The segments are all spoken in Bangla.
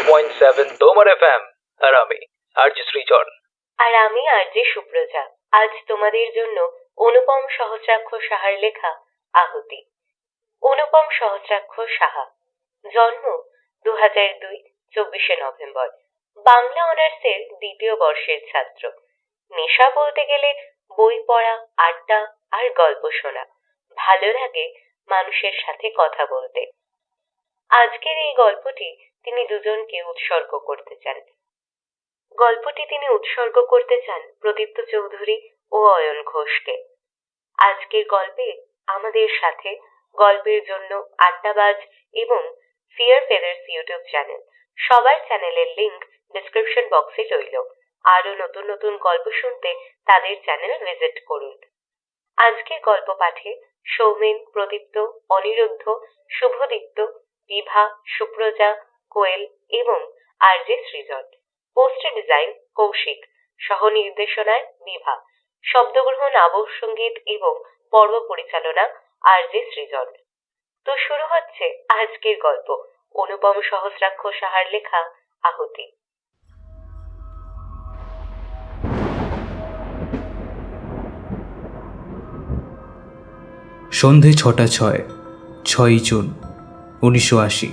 90.7 তোমার এফএম। আর আমি আরজি শ্রীচরণ। আর আমি আরজি সুপ্রজা। আজ তোমাদের জন্য অনুপম সহস্রাক্ষ সাহার লেখা আহুতি। অনুপম সহস্রাক্ষ সাহা, জন্ম 2002, 24শে নভেম্বর। বাংলা অনার্সের দ্বিতীয় বর্ষের ছাত্র। নেশা বলতে গেলে বই পড়া, আড্ডা আর গল্প শোনা। ভালো লাগে মানুষের সাথে কথা বলতে। আজকের এই গল্পটি তিনি দুজনকে উৎসর্গ করতে চান। প্রদীপ্ত চৌধুরী ও অয়ন ঘোষকে। আজকের গল্পে আমাদের সাথে গল্পের জন্য আড্ডাবাজ এবং ফিয়ার ফেদার্স ইউটিউব চ্যানেল, সবার চ্যানেলের লিংক ডেসক্রিপশন বক্সে রইল। আরো নতুন নতুন গল্প শুনতে তাদের চ্যানেল ভিজিট করুন। আজকের গল্প পাঠে সৌমেন, প্রদীপ্ত, অনিরুদ্ধ, শুভদীপ্ত, বিভা, সুপ্রজা, কোয়েল এবং আরজে সৃজন। পোস্টার ডিজাইন কৌশিক, সহ নির্দেশনায় বিভা, শব্দগ্রহণ, আবহ সঙ্গীত এবং পর্ব পরিচালনা আরজে সৃজন। তো শুরু হচ্ছে আজকের গল্প, অনুপম সহস্রাক্ষ সাহার লেখা আহুতি। সন্ধে 6:06, 6ই জুন 1980।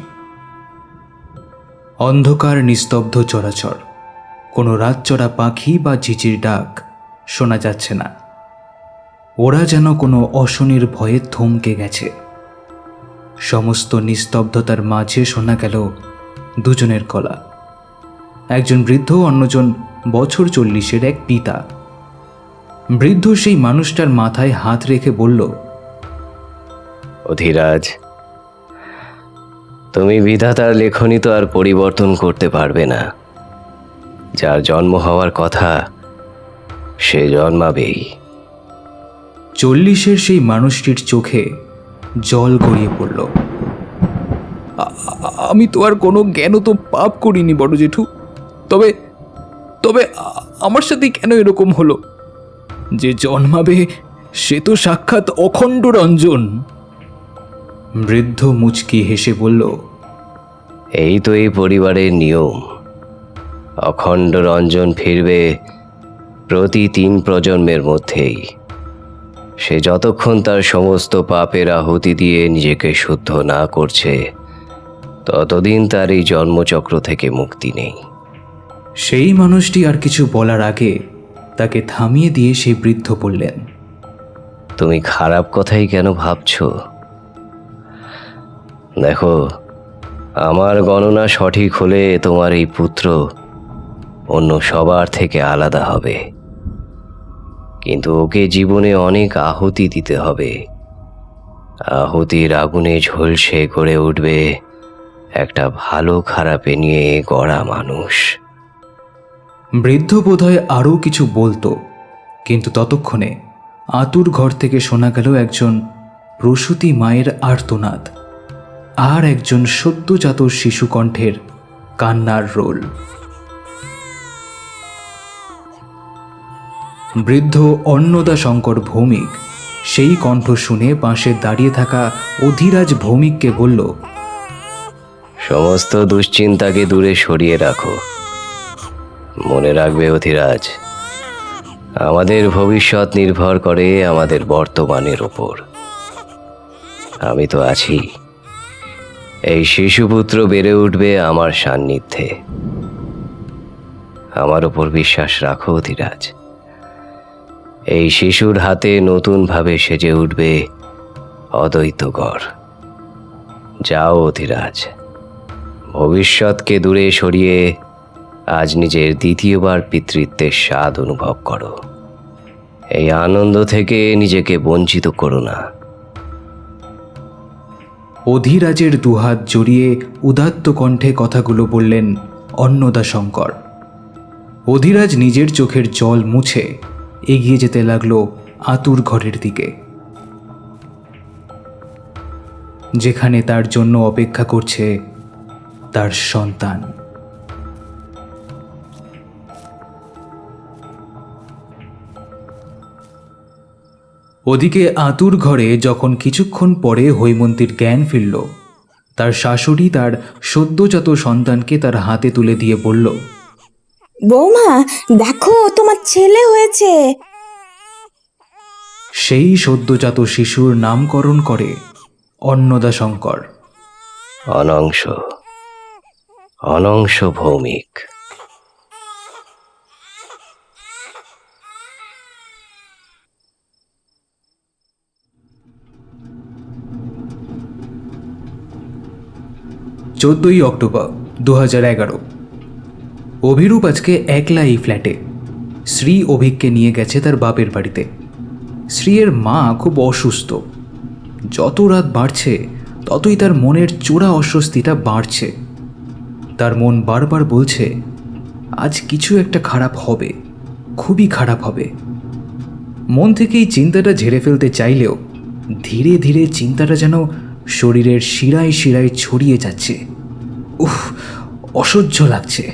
অন্ধকার, নিস্তব্ধ চরাচর। কোনো রাতচরা পাখি বা ঝিঁঝির ডাক শোনা যাচ্ছে না। ওরা যেন কোনো অশনির ভয়ে থমকে গেছে। সমস্ত নিস্তব্ধতার মাঝে শোনা গেল দুজনের গলা। একজন বৃদ্ধ, অন্যজন বছর 40-এর এক পিতা। বৃদ্ধ সেই মানুষটার মাথায় হাত রেখে বলল, অধিরাজ, তুমি বিধাতার লেখনী তো আর পরিবর্তন করতে পারবে না। যার জন্ম হওয়ার কথা সে জন্মাবেই। 40-এর সেই মানুষটির চোখে জল গড়িয়ে পড়ল। আমি তো আর কোনো জ্ঞান তো পাপ করিনি বড় জেঠু। তবে তবে আমার সাথে কেন এরকম হলো? যে জন্মাবে সে তো সাক্ষাৎ অখণ্ড রঞ্জন। বৃদ্ধ মুচকি হেসে বলল, এই তো এই পরিবারের নিয়ম। অখণ্ড রঞ্জন ফিরবে প্রতি 3 প্রজন্মের মধ্যেই। সে যতক্ষণ তার সমস্ত পাপের আহুতি দিয়ে নিজেকে শুদ্ধ না করছে, ততদিন তার এই জন্মচক্র থেকে মুক্তি নেই। সেই মানুষটি আর কিছু বলার আগে তাকে থামিয়ে দিয়ে সেই বৃদ্ধ বললেন, তুমি খারাপ কথাই কেন ভাবছো? দেখো, আমার গণনা সঠিক হলে তোমার এই পুত্র অন্য সবার থেকে আলাদা হবে। কিন্তু ওকে জীবনে অনেক আহুতি দিতে হবে। আহুতির আগুনে ঝলসে গড়ে উঠবে একটা ভালো খারাপে নিয়ে গড়া মানুষ। বৃদ্ধ বোধহয় আরও কিছু বলতো, কিন্তু ততক্ষণে আতুর ঘর থেকে শোনা গেল একজন প্রসূতি মায়ের আর্তনাদ আর একজন সদ্যজাত শিশু কণ্ঠের কান্নার রোল। বৃদ্ধ অন্নদা শঙ্কর ভৌমিক সেই কণ্ঠ শুনে পাশে দাঁড়িয়ে থাকা অধিরাজ ভৌমিককে বলল, সমস্ত দুশ্চিন্তাকে দূরে সরিয়ে রাখো। মনে রাখবে অধিরাজ, আমাদের ভবিষ্যৎ নির্ভর করে আমাদের বর্তমানের ওপর। আমি তো আছি। এই শিশুপুত্র বেড়ে উঠবে আমার সান্নিধ্যে। আমার ওপর বিশ্বাস রাখো অধিরাজ। এই শিশুর হাতে নতুনভাবে সেজে উঠবে অদ্বৈতগড়। যাও অধিরাজ, ভবিষ্যৎকে দূরে সরিয়ে আজ নিজের দ্বিতীয়বার পিতৃত্বের স্বাদ অনুভব করো। এই আনন্দ থেকে নিজেকে বঞ্চিত করো না। অধিরাজের দুহাত জড়িয়ে উদাত্ত কণ্ঠে কথাগুলো বললেন অন্নদা শঙ্কর। অধিরাজ নিজের চোখের জল মুছে এগিয়ে যেতে লাগলো আতুর ঘরের দিকে, যেখানে তার জন্য অপেক্ষা করছে তার সন্তান। ওদিকে আতুর ঘরে যখন কিছুক্ষণ পরে হৈমন্তীর জ্ঞান ফিরল, তার শাশুড়ি তার সদ্যজাত সন্তানকে তার হাতে তুলে দিয়ে বলল, বৌমা, দেখো তোমার ছেলে হয়েছে। সেই সদ্যজাত শিশুর নামকরণ করে অন্নদাশঙ্কর। অনংশ, অনংশ ভৌমিক। চোদ্দই অক্টোবর 2011। অভিরূপ আজকে একলা এই ফ্ল্যাটে। শ্রী অভিককে নিয়ে গেছে তার বাপের বাড়িতে। শ্রীয়ের মা খুব অসুস্থ। যত রাত বাড়ছে ততই তার মনের চোরা অস্বস্তিটা বাড়ছে। তার মন বারবার বলছে আজ কিছু একটা খারাপ হবে, খুবই খারাপ হবে। মন থেকেই চিন্তাটা ঝেড়ে ফেলতে চাইলেও ধীরে ধীরে চিন্তাটা যেন শরীরের শিরায় শিরায় ছড়িয়ে যাচ্ছে। উফ, অসহ্য লাগছে।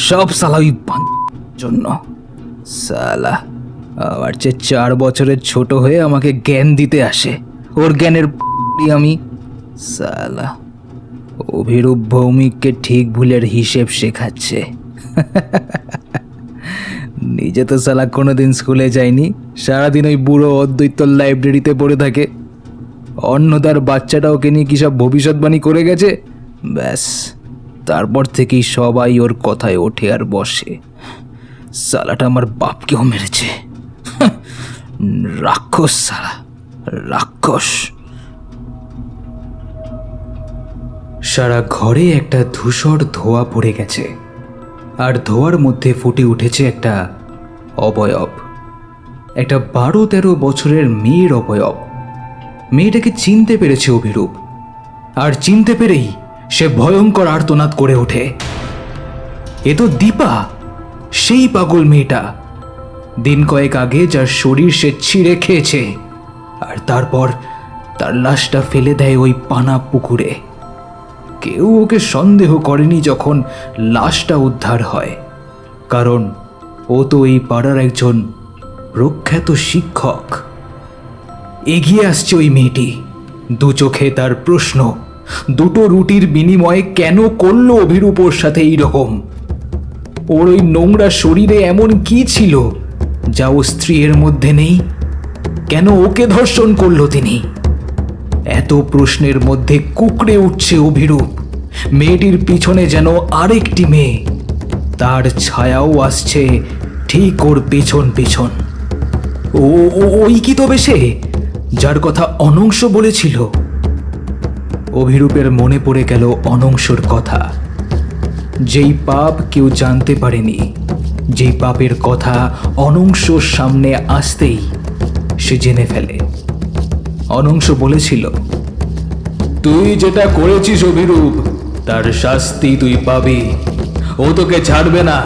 সব সালা ওই জন্য। সালা আমার চেয়ে 4 বছরের ছোট হয়ে আমাকে জ্ঞান দিতে আসে। ওর জ্ঞানের আমি সালা অভিরূপ ভৌমিককে ঠিক ভুলের হিসেব শেখাচ্ছে। নিজে তো সালা কোনোদিন স্কুলে যায়নি, সারাদিন ওই বুড়ো অদ্বৈত লাইব্রেরিতে পড়ে থাকে। অন্নদার বাচ্চাটা ওকে নিয়ে কী সব ভবিষ্যৎবাণী করে গেছে। ব্যাস, তারপর থেকেই সবাই ওর কথায় ওঠে আর বসে। সালাটা আমার বাপকেও মেরেছে। রাক্ষস সালা, রাক্ষস। সারা ঘরে একটা ধূসর ধোঁয়া পড়ে গেছে, আর ধোঁয়ার মধ্যে ফুটে উঠেছে একটা অবয়ব, একটা 12-13 বছরের মেয়ের অবয়ব। মেয়েটাকে চিনতে পেরেছে অভিরূপ, আর চিনতে পেরেই সে ভয়ঙ্কর আর্তনাদ করে ওঠে। এ তো দীপা, সেই পাগল মেয়েটা দিন কয়েক আগে যার শরীর সে ছিঁড়ে খেয়েছে, আর তারপর তার লাশটা ফেলে দেয় ওই পানা পুকুরে। কেউ ওকে সন্দেহ করেনি যখন লাশটা উদ্ধার হয়, কারণ ও তো এই পাড়ার একজন প্রখ্যাত শিক্ষক। এগিয়ে আসছে ওই মেয়েটি, দু চোখে তার প্রশ্ন, দুটো রুটির বিনিময়ে কেন করলো অভিরূপ ওর সাথে এইরকম? ওর ওই নোংরা শরীরে এমন কি ছিল যা ও স্ত্রীর মধ্যে নেই? কেন ওকে ধর্ষণ করলো তিনি? এত প্রশ্নের মধ্যে কুকড়ে উঠছে অভিরূপ। মেয়েটির পিছনে যেন আরেকটি মেয়ে, তার ছায়াও আসছে ঠিক ওর পেছন পেছন। ওই কি তবে সে যার কথা অনংশ বলেছিল? অভিরূপের মনে পড়ে গেল অনংশর কথা। যেই পাপ কেউ জানতে পারেনি, যেই পাপের কথা অনংশর সামনে আসতেই সে জেনে ফেলে। অনংশ বলেছিল, তুই যেটা করেছিস অভিরূপ, তার শাস্তি তুই পাবি। ও তোকে ছাড়বে না।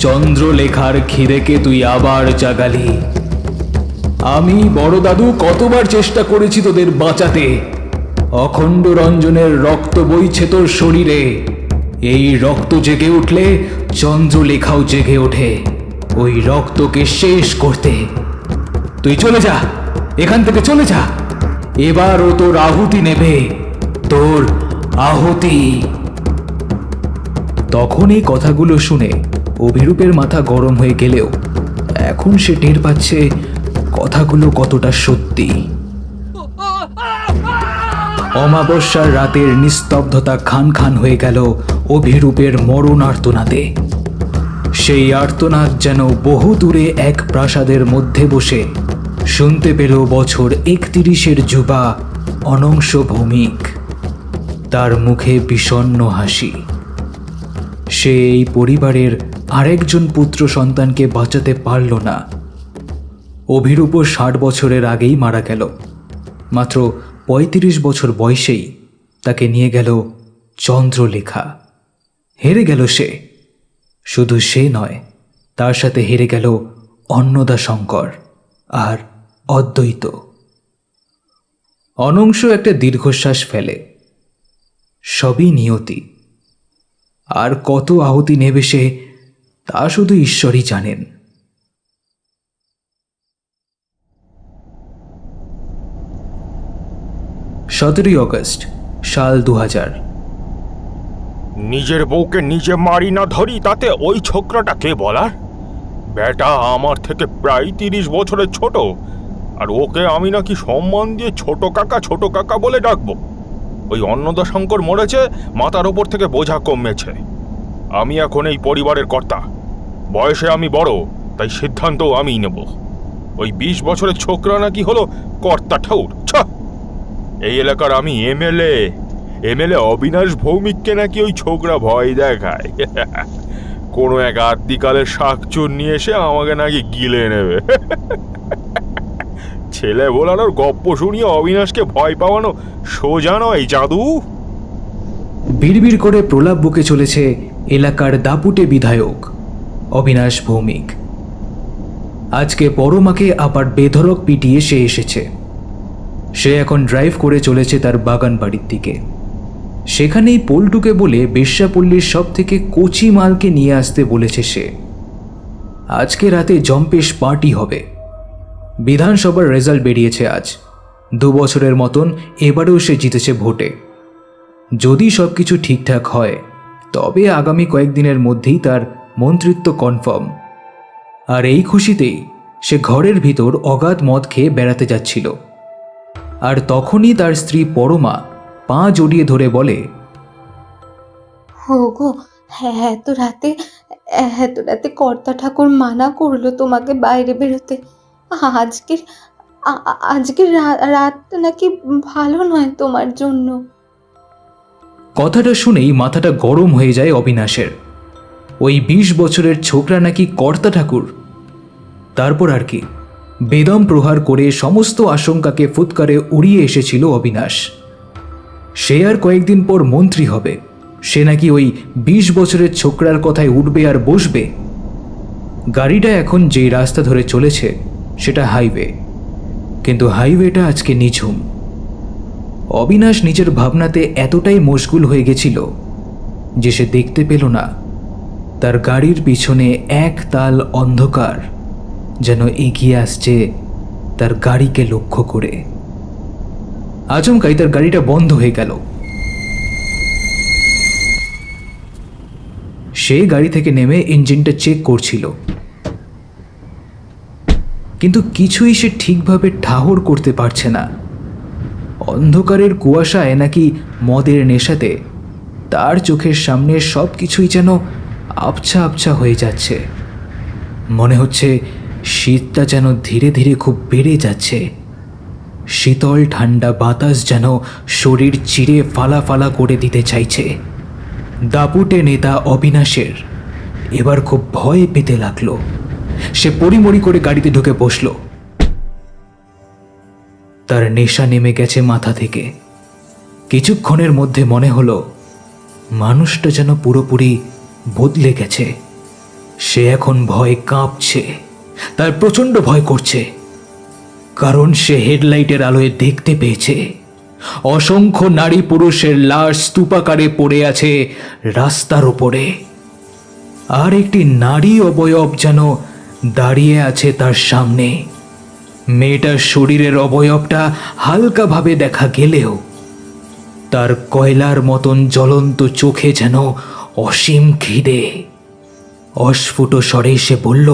চন্দ্রলেখার খিদেকে তুই আবার জাগালি। আমি বড় দাদু কতবার চেষ্টা করেছি তোদের বাঁচাতে। অখণ্ড রঞ্জনের রক্ত বইছে তোর শরীরে। এই রক্ত জেগে উঠলে চন্দ্রলেখাও জেগে ওঠে, ওই রক্তকে শেষ করতে। তুই চলে যা, এখান থেকে চলে যা। এবার ও তোর আহুতি নেবে, তোর আহুতি। তখন এই কথাগুলো শুনে অভিরূপের মাথা গরম হয়ে গেলেও এখন সে টের পাচ্ছে কথাগুলো কতটা সত্যি। অমাবস্যার রাতের নিস্তব্ধতা খান খান হয়ে গেল অভিরূপের মরণ আর্তনাদে। সেই আর্তনাদ যেন বহু দূরে এক প্রাসাদের মধ্যে বসে শুনতে পেল বছর 31-এর যুবা অনংশ ভৌমিক। তার মুখে বিষণ্ণ হাসি। সে এই পরিবারের আরেকজন পুত্র সন্তানকে বাঁচাতে পারল না। অভিরূপ 60 বছরের আগেই মারা গেল। মাত্র 35 বছর বয়সেই তাকে নিয়ে গেল চন্দ্রলেখা। হেরে গেল সে। শুধু সে নয়, তার সাথে হেরে গেল অন্নদাশঙ্কর আর অদ্বৈত। অনংশ একটা দীর্ঘশ্বাস ফেলে। সবই নিয়তি। আর কত আহুতি নেবে সে, তা শুধু ঈশ্বরই জানেন। 17 অগস্ট সাল 2000। নিজের বউকে নিজে মারি না ধরি তাতে ওই ছোকরাটা কে বলার? বেটা আমার থেকে প্রায় 30 বছরের ছোট, আর ওকে আমি নাকি সম্মান দিয়ে ছোট কাকা বলে ডাকবো। ওই অন্নদাশঙ্কর মরেছে, মাথার ওপর থেকে বোঝা কমেছে। আমি এখন এই পরিবারের কর্তা, বয়সে আমি বড়, তাই সিদ্ধান্ত আমিই নেব। ওই 20 বছরের ছোকরা নাকি হলো কর্তা ঠাউর। এই এলাকার আমি এমএলএ অবিনাশ ভৌমিককে নাকি ওই ছোকরা ভয় দেখায়। কোনো এক আদিকালের শাকচুর নিয়ে এসে আমাকে নাকি গিলে নেবে। ছেলে বলানোর গপ্প শুনিয়ে অবিনাশকে ভয় পাওয়ানো সোজা নয় জাদু। বিড়বিড় করে প্রলাপ বুকে চলেছে এলাকার দাপুটে বিধায়ক অবিনাশ ভৌমিক। আজকে পরমাকে আবার বেধড়ক পিটিয়ে সে এসেছে। সে এখন ড্রাইভ করে চলেছে তার বাগান বাড়ির দিকে। সেখানেই পল্টুকে বলে বেশ্যাপল্লীর সব থেকে কচি মালকে নিয়ে আসতে বলেছে সে। আজকে রাতে জম্পেশ পার্টি হবে। বিধানসভার রেজাল্ট বেরিয়েছে আজ। 2 বছরের মতন এবারেও সে জিতেছে ভোটে। যদি সব কিছু ঠিকঠাক হয় তবে আগামী কয়েকদিনের মধ্যেই তার মন্ত্রিত্ব কনফার্ম। আর এই খুশিতেই সে ঘরের ভিতর অগাধ মদ খেয়ে বেড়াতে যাচ্ছিল। আর তখনই তার স্ত্রী পরমা পা জড়িয়ে ধরে বলে, ওগো, এত রাতে কর্তা ঠাকুর মানা করলো তোমাকে বাইরে বেরোতে। আজকের রাতটা নাকি ভালো নয় তোমার জন্য। কথাটা শুনেই মাথাটা গরম হয়ে যায় অবিনাশের। ওই 20 বছরের ছোকরা নাকি কর্তা ঠাকুর। তারপর আর কি, বেদম প্রহার করে সমস্ত আশঙ্কাকে ফুৎকারে উড়িয়ে এসেছিল অবিনাশ। সে আর কয়েকদিন পর মন্ত্রী হবে। সে নাকি ওই 20 বছরের ছোকরার কথায় উঠবে আর বসবে। গাড়িটা এখন যেই রাস্তা ধরে চলেছে সেটা হাইওয়ে, কিন্তু হাইওয়েটা আজকে নিঝুম। অবিনাশ নিজের ভাবনাতে এতটাই মশগুল হয়ে গেছিল যে সে দেখতে পেল না তার গাড়ির পিছনে এক তাল অন্ধকার যেন এগিয়ে আসছে তার গাড়িকে লক্ষ্য করে। আচমকাই তার গাড়িটা বন্ধ হয়ে গেল। সে গাড়ি থেকে নেমে ইঞ্জিনটা চেক করছিল, কিন্তু কিছুই সে ঠিকভাবে ঠাহর করতে পারছে না। অন্ধকারের কুয়াশায় নাকি মদের নেশাতে তার চোখের সামনে সব কিছুই যেন আবছা আবছা হয়ে যাচ্ছে। মনে হচ্ছে শীতটা যেন ধীরে ধীরে খুব বেড়ে যাচ্ছে। শীতল ঠান্ডা বাতাস যেন শরীর চিরে ফালা ফালা করে দিতে চাইছে। দাপুটে নেতা অবিনাশের এবার খুব ভয় পেতে লাগলো। সে পরিমরি করে গাড়িতে ঢুকে বসল। তার নেশা নেমে গেছে মাথা থেকে। কিছুক্ষণের মধ্যে মনে হলো মানুষটা যেন পুরোপুরি বদলে গেছে। সে এখন ভয়ে কাঁপছে। তার প্রচণ্ড ভয় করছে, কারণ সে হেডলাইটের আলোয় দেখতে পেয়েছে অসংখ্য নারী পুরুষের লাশ স্তূপাকারে পড়ে আছে রাস্তার উপরে। আর একটি নারী অবয়ব যেন দাঁড়িয়ে আছে তার সামনে। মেয়েটার শরীরের অবয়বটা হালকাভাবে দেখা গেলেও তার কয়লার মতন জ্বলন্ত চোখে যেন অসীম খিদে। অস্ফুট স্বরে সে বলল,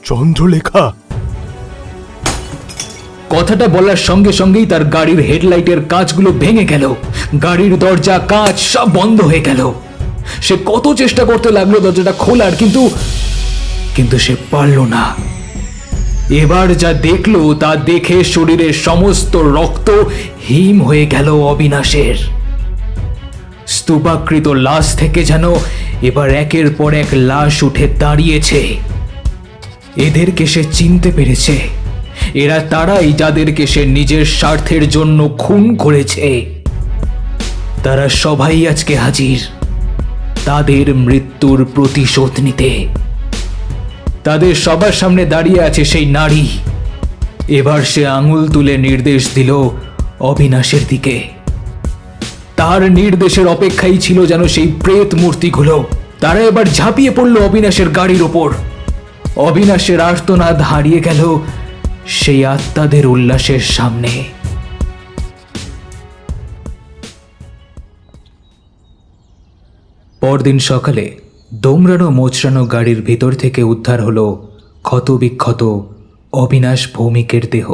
চন্দ্রলেখা। কথাটা বলার সঙ্গে সঙ্গেই তার গাড়ির হেডলাইটের কাঁচগুলো ভেঙে গেল। গাড়ির দরজা কাঁচ সব বন্ধ হয়ে গেল। সে কত চেষ্টা করতে লাগলো দরজাটা খোলার, কিন্তু সে পারল না। এবার যা দেখলো তা দেখে শরীরের সমস্ত রক্ত হিম হয়ে গেল অবিনাশের। স্তূপাকৃত লাশ থেকে যেন এবার একের পর এক লাশ উঠে দাঁড়িয়েছে। এদেরকে সে চিনতে পেরেছে। এরা তারাই যাদেরকে সে নিজের স্বার্থের জন্য খুন করেছে। তারা সবাই আজকে হাজির তাদের মৃত্যুর প্রতিশোধ নিতে। তাদের সবার সামনে দাঁড়িয়ে আছে সেই নারী। এবার সে আঙুল তুলে নির্দেশ দিল অবিনাশের দিকে। তার নির্দেশের অপেক্ষাই ছিল যেন সেই প্রেত মূর্তিগুলো। তারা এবার ঝাঁপিয়ে পড়ল অবিনাশের গাড়ির ওপর। অবিনাশের আর্তনাদ হারিয়ে গেল সেই আত্মাদের উল্লাসের সামনে। পরদিন সকালে দোমড়ানো মোচড়ানো গাড়ির ভিতর থেকে উদ্ধার হলো ক্ষতবিক্ষত অবিনাশ ভৌমিকের দেহ।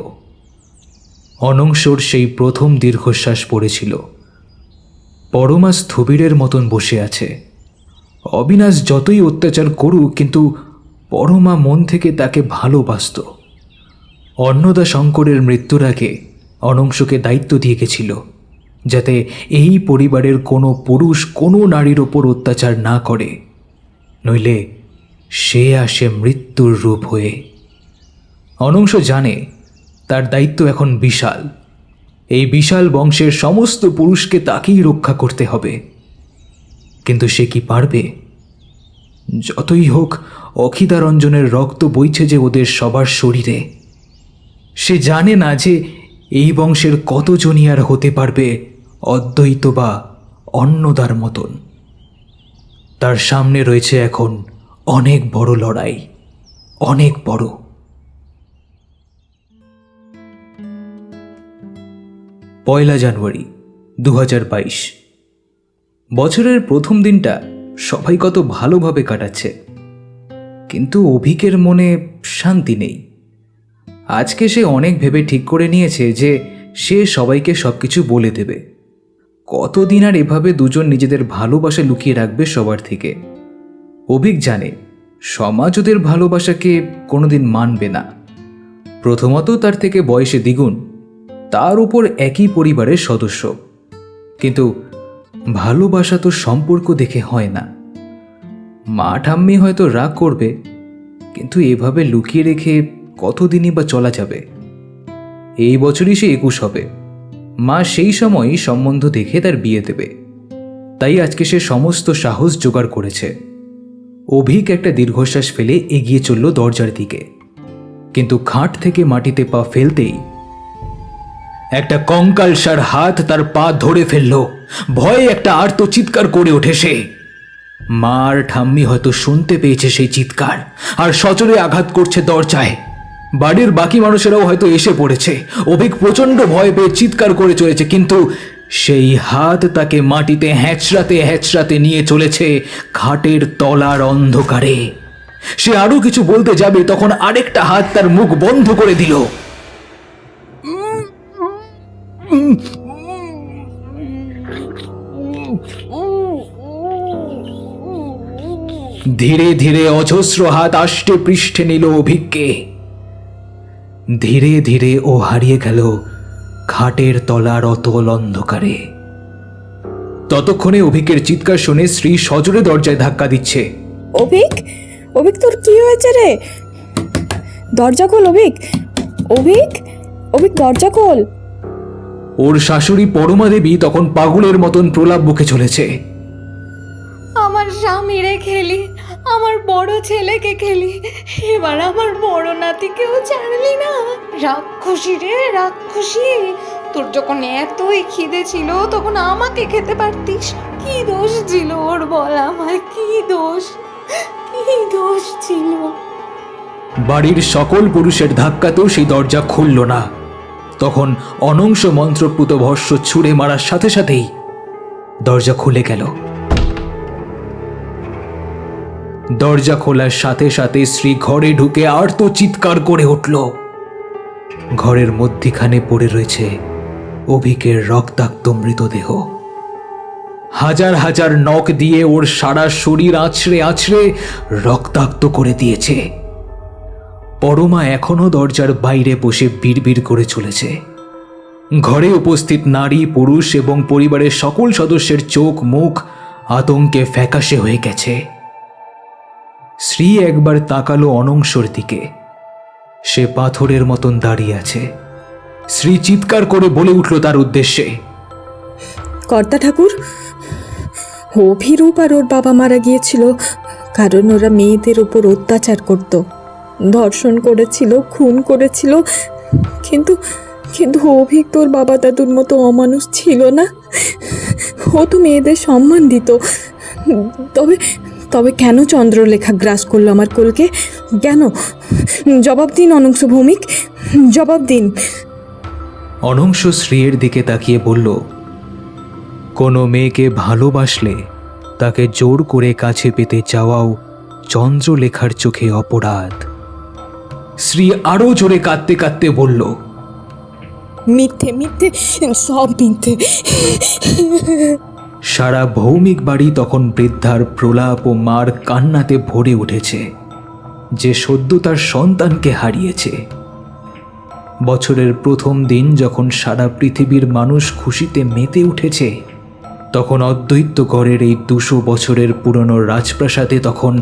অনংশর সেই প্রথম দীর্ঘশ্বাস পড়েছিল। পরমা স্থবিরের মতন বসে আছে। অবিনাশ যতই অত্যাচার করুক, কিন্তু পরমা মন থেকে তাকে ভালোবাসত। অন্নদা শঙ্করের মৃত্যুর আগে অনংশকে দায়িত্ব দিয়ে গেছিল যাতে এই পরিবারের কোনো পুরুষ কোনো নারীর ওপর অত্যাচার না করে, নইলে সে আসে মৃত্যুর রূপ হয়ে। অনংশ জানে তার দায়িত্ব এখন বিশাল। এই বিশাল বংশের সমস্ত পুরুষকে তাকেই রক্ষা করতে হবে। কিন্তু সে কি পারবে? যতই হোক, অখিতারঞ্জনের রক্ত বইছে যে ওদের সবার শরীরে। সে জানে না যে এই বংশের কতজনই আর হতে পারবে অদ্বৈত বা অন্নদার মতন। তার সামনে রয়েছে এখন অনেক বড় লড়াই, অনেক বড়। পয়লা জানুয়ারি 2022। বছরের প্রথম দিনটা সবাই কত ভালোভাবে কাটাচ্ছে, কিন্তু অভিকের মনে শান্তি নেই। আজকে সে অনেক ভেবে ঠিক করে নিয়েছে যে সে সবাইকে সবকিছু বলে দেবে। কতদিন আর এভাবে দুজন নিজেদের ভালোবাসা লুকিয়ে রাখবে সবার থেকে? অভিক জানে সমাজ ওদের ভালোবাসাকে কোনোদিন মানবে না। প্রথমত তার থেকে বয়সে দ্বিগুণ, তার উপর একই পরিবারের সদস্য। কিন্তু ভালোবাসা তো সম্পর্ক দেখে হয় না। মা ঠাম্মি হয়তো রাগ করবে, কিন্তু এভাবে লুকিয়ে রেখে কতদিনই বা চলা যাবে? এই বছরই সে 21 হবে। মা সেই সময়ই সম্বন্ধ দেখে তার বিয়ে দেবে। তাই আজকে সে সমস্ত সাহস জোগাড় করেছে। অভিক একটা দীর্ঘশ্বাস ফেলে এগিয়ে চলল দরজার দিকে, কিন্তু খাট থেকে মাটিতে পা ফেলতেই একটা কঙ্কালসার হাত তার পা ধরে ফেলল। ভয়ে একটা আর্ত চিৎকার করে ওঠে সে। মার ঠাম্মি হয়তো শুনতে পেয়েছে সেই চিৎকার আর সজোরে আঘাত করছে দরজায়। বাড়ির বাকি মানুষেরাও হয়তো এসে পড়েছে। অভিক প্রচণ্ড ভয় পেয়ে চিৎকার করে চলেছে, কিন্তু সেই হাত তাকে মাটিতে হ্যাঁচড়াতে হ্যাঁচড়াতে নিয়ে চলেছে খাটের তলার অন্ধকারে। সে আরো কিছু বলতে যাবে, তখন আরেকটা হাত তার মুখ বন্ধ করে দিল। ধীরে ধীরে অজস্র হাত আষ্টে পৃষ্ঠে নিল অভিককে। ধীরে ধীরে ও হারিয়ে গেল খাটের তলার অতল অন্ধকারে। ততক্ষণে অভিকের চিৎকার শুনে শ্রী সজোরে দরজায় ধাক্কা দিচ্ছে। অভিক, অভিক তোর কি হয়েছে রে? দরজা খোল অভিক, অভিক, অভিক দরজা খোল। ওর শাশুড়ি পরমা দেবী তখন পাগলের মতন প্রলাপ বকে চলেছে। আমার স্বামীরে খেলি, আমার বড় ছেলেকে খেলি, এবার আমার বড় নাতিকেও ছাড়লি না। রাক্ষসী রে রাক্ষসী, তোর যখন এতই খিদে ছিল তখন আমাকে খেতে পারতিস। কি দোষ ছিল ওর, বল আমায়, কি দোষ, কি দোষ ছিল? বাড়ির সকল পুরুষের ধাক্কাতেও সেই দরজা খুলল না। তখন অনংশ মন্ত্রপ্লুত ভস্য ছুঁড়ে মারার সাথে সাথেই দরজা খুলে গেল। দরজা খোলার সাথে সাথে শ্রী ঘরে ঢুকে আর্ত চিৎকার করে উঠল। ঘরের মধ্যিখানে পড়ে রয়েছে অভিকের রক্তাক্ত মৃতদেহ। হাজার হাজার নখ দিয়ে ওর সারা শরীর আছড়ে আছড়ে রক্তাক্ত করে দিয়েছে। পরমা এখনো দরজার বাইরে বসে বিড়বিড় করে চলেছে। ঘরে উপস্থিত নারী, পুরুষ এবং পরিবারের সকল সদস্যের চোখ মুখ আতঙ্কে ফ্যাকাশে হয়ে গেছে। শ্রী একবার তাকালো অনংশর দিকে। সে পাথরের মতন দাঁড়িয়ে আছে। শ্রী চিৎকার করে বলে উঠল তার উদ্দেশ্যে, কর্তা ঠাকুর, অভিরূপ আর ওর বাবা মারা গিয়েছিল কারণ ওরা মেয়েদের উপর অত্যাচার করত, ধর্ষণ করেছিল, খুন করেছিল। কিন্তু কিন্তু অভিক তোর বাবা দাদুর মতো অমানুষ ছিল না। ও তো মেয়েদের সম্মান দিত। তবে তবে কেন চন্দ্রলেখা গ্রাস করলো আমার কোলকে? কেন? জবাব দিন অনংশ ভৌমিক, জবাব দিন। অনংশ শ্রীয়ের দিকে তাকিয়ে বলল, কোনো মেয়েকে ভালোবাসলে তাকে জোর করে কাছে পেতে চাওয়াও চন্দ্রলেখার চোখে অপরাধ। শ্রী আরো জোরে কাঁদতে কাঁদতে বলল, মিথ্যে মিথ্যে, সব মিথ্যে। সারা ভৌমিক বাড়ি তখন বৃদ্ধার প্রলাপ ও মার কান্নাতে ভরে উঠেছে, যে সদ্য তার সন্তানকে হারিয়েছে। বছরের প্রথম দিন যখন সারা পৃথিবীর মানুষ খুশিতে মেতে উঠেছে, তখন অদ্বৈতগড়ের এই 200 বছরের পুরনো রাজপ্রাসাদে তখন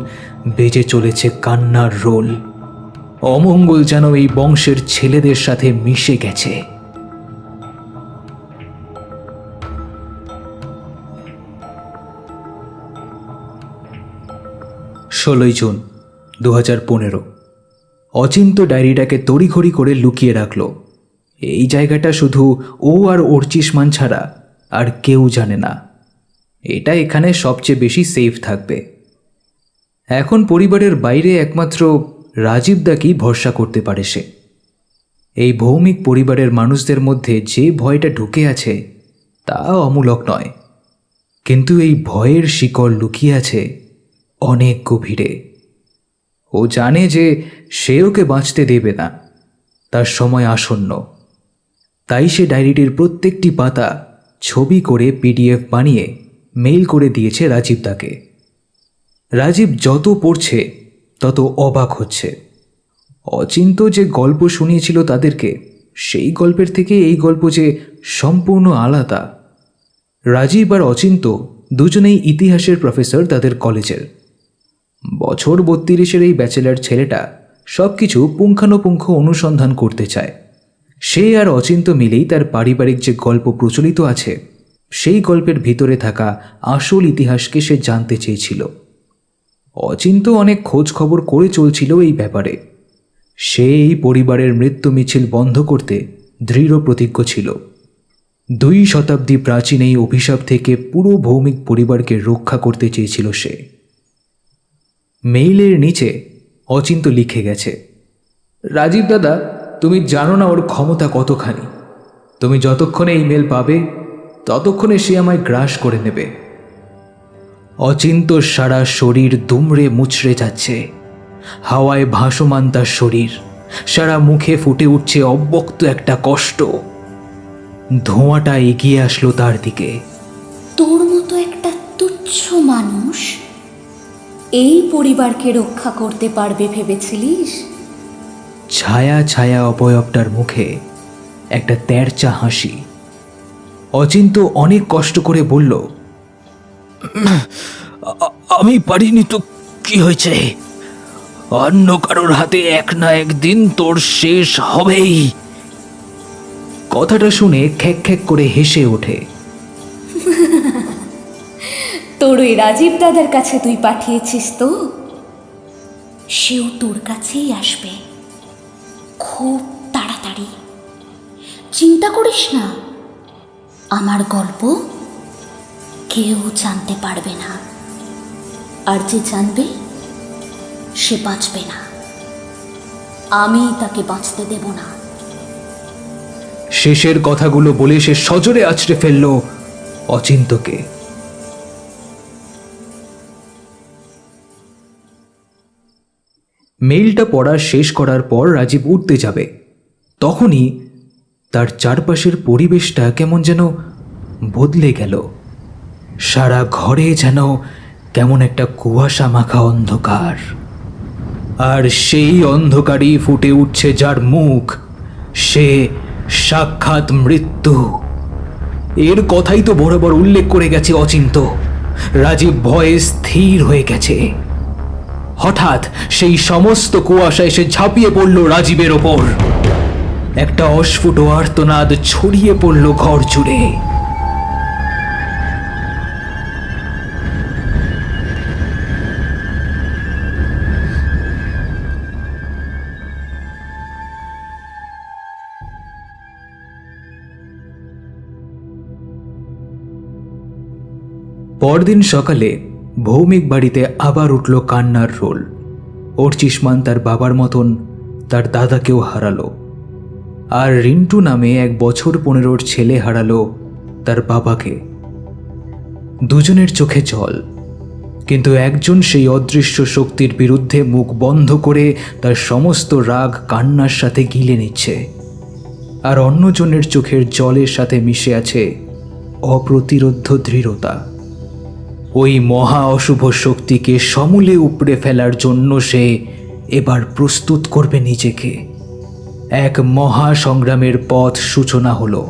বেজে চলেছে কান্নার রোল। অমঙ্গল যেন এই বংশের ছেলেদের সাথে মিশে গেছে। 16 জুন 2015। অচিন্ত ডায়েরিটাকে তড়িঘড়ি করে লুকিয়ে রাখল। এই জায়গাটা শুধু ও আর অর্চিষ্মান ছাড়া আর কেউ জানে না। এটা এখানে সবচেয়ে বেশি সেফ থাকবে। এখন পরিবারের বাইরে একমাত্র রাজীবদাকেই ভরসা করতে পারে সে। এই ভৌমিক পরিবারের মানুষদের মধ্যে যে ভয়টা ঢুকে আছে তা অমূলক নয়, কিন্তু এই ভয়ের শিকড় লুকিয়ে আছে অনেক গভীরে। ও জানে যে সে ওকে বাঁচতে দেবে না, তার সময় আসন্ন। তাই সে ডায়েরিটির প্রত্যেকটি পাতা ছবি করে PDF বানিয়ে মেইল করে দিয়েছে রাজীবদাকে। রাজীব যত পড়ছে তত অবাক হচ্ছে। অচিন্ত যে গল্প শুনিয়েছিল তাদেরকে, সেই গল্পের থেকে এই গল্প যে সম্পূর্ণ আলাদা। রাজীব আর অচিন্ত দুজনেই ইতিহাসের প্রফেসর তাদের কলেজের। বছর 32-এর এই ব্যাচেলার ছেলেটা সব কিছু পুঙ্খানুপুঙ্খ অনুসন্ধান করতে চায়। সে আর অচিন্ত মিলেই তার পারিবারিক যে গল্প প্রচলিত আছে, সেই গল্পের ভিতরে থাকা আসল ইতিহাসকে সে জানতে চেয়েছিল। অচিন্ত অনেক খোঁজ খবর করে চলছিল এই ব্যাপারে। সে এই পরিবারের মৃত্যু মিছিল বন্ধ করতে দৃঢ় প্রতিজ্ঞ ছিল। 2 শতাব্দী প্রাচীন এই অভিশাপ থেকে পুরো ভৌমিক পরিবারকে রক্ষা করতে চেয়েছিল সে। মেইলের নিচে অচিন্ত লিখে গেছে, রাজীব দাদা, তুমি জানো না ওর ক্ষমতা কতখানি। তুমি যতক্ষণে এই মেল পাবে ততক্ষণে সে আমায় গ্রাস করে নেবে। অচিন্ত সারা শরীর দুমড়ে মুচড়ে যাচ্ছে। হাওয়ায় ভাসমান তার শরীর, সারা মুখে ফুটে উঠছে অব্যক্ত একটা কষ্ট। ধোঁয়াটা এগিয়ে আসলো তার দিকে। তোর মতো একটা তুচ্ছ মানুষ এই পরিবারকে রক্ষা করতে পারবে ভেবেছিলিস? ছায়া ছায়া অবয়বটার মুখে একটা তেরচা হাসি। অচিন্ত অনেক কষ্ট করে বলল, আমি পারিনি তো কি হয়েছে? অন্য কারোর হাতে এক না একদিন তোর শেষ হবেই। কথাটা শুনে খ্যাক খ্যাক করে হেসে ওঠে। তোর ওই রাজীব দাদার কাছে তুই পাঠিয়েছিস তো, সেও তোর কাছেই আসবে খুব তাড়াতাড়ি। চিন্তা করিস না, আমার গল্প কেউ জানতে পারবে না, আর যে জানবে সে বাঁচবে না। আমি তাকে বাঁচতে দেব না। শেষের কথাগুলো বলে সে সজোরে আছড়ে ফেলল অচিন্তকে। মেইলটা পড়া শেষ করার পর রাজীব উঠতে যাবে, তখনই তার চারপাশের পরিবেশটা কেমন যেন বদলে গেল। সারা ঘরে যেন কেমন একটা কুয়াশা মাখা অন্ধকার, আর সেই অন্ধকারই ফুটে উঠছে যার মুখ, সে সাক্ষাৎ মৃত্যু। এর কথাই তো বরাবর উল্লেখ করে গেছে অচিন্ত। রাজীব ভয়ে স্থির হয়ে গেছে। হঠাৎ সেই সমস্ত কুয়াশা এসে ঝাঁপিয়ে পড়ল রাজীবের ওপর। একটা অস্ফুট আর্তনাদ ছড়িয়ে পড়ল ঘর জুড়ে। পরদিন সকালে ভৌমিক বাড়িতে আবার উঠল কান্নার রোল। অর্চিষ্মান তার বাবার মতন তার দাদাকেও হারালো, আর রিন্টু নামে 1 বছর 15-র ছেলে হারালো তার বাবাকে। দুজনের চোখে জল, কিন্তু একজন সেই অদৃশ্য শক্তির বিরুদ্ধে মুখ বন্ধ করে তার সমস্ত রাগ কান্নার সাথে গিলে নিচ্ছে, আর অন্যজনের চোখের জলের সাথে মিশে আছে অপ্রতিরোধ্য দৃঢ়তা। ওই মহা অশুভ শক্তিকে সমূলে উপড়ে ফেলার জন্য সে এবার প্রস্তুত করবে নিজেকে। এক মহা সংগ্রামের পথ সূচনা হলো।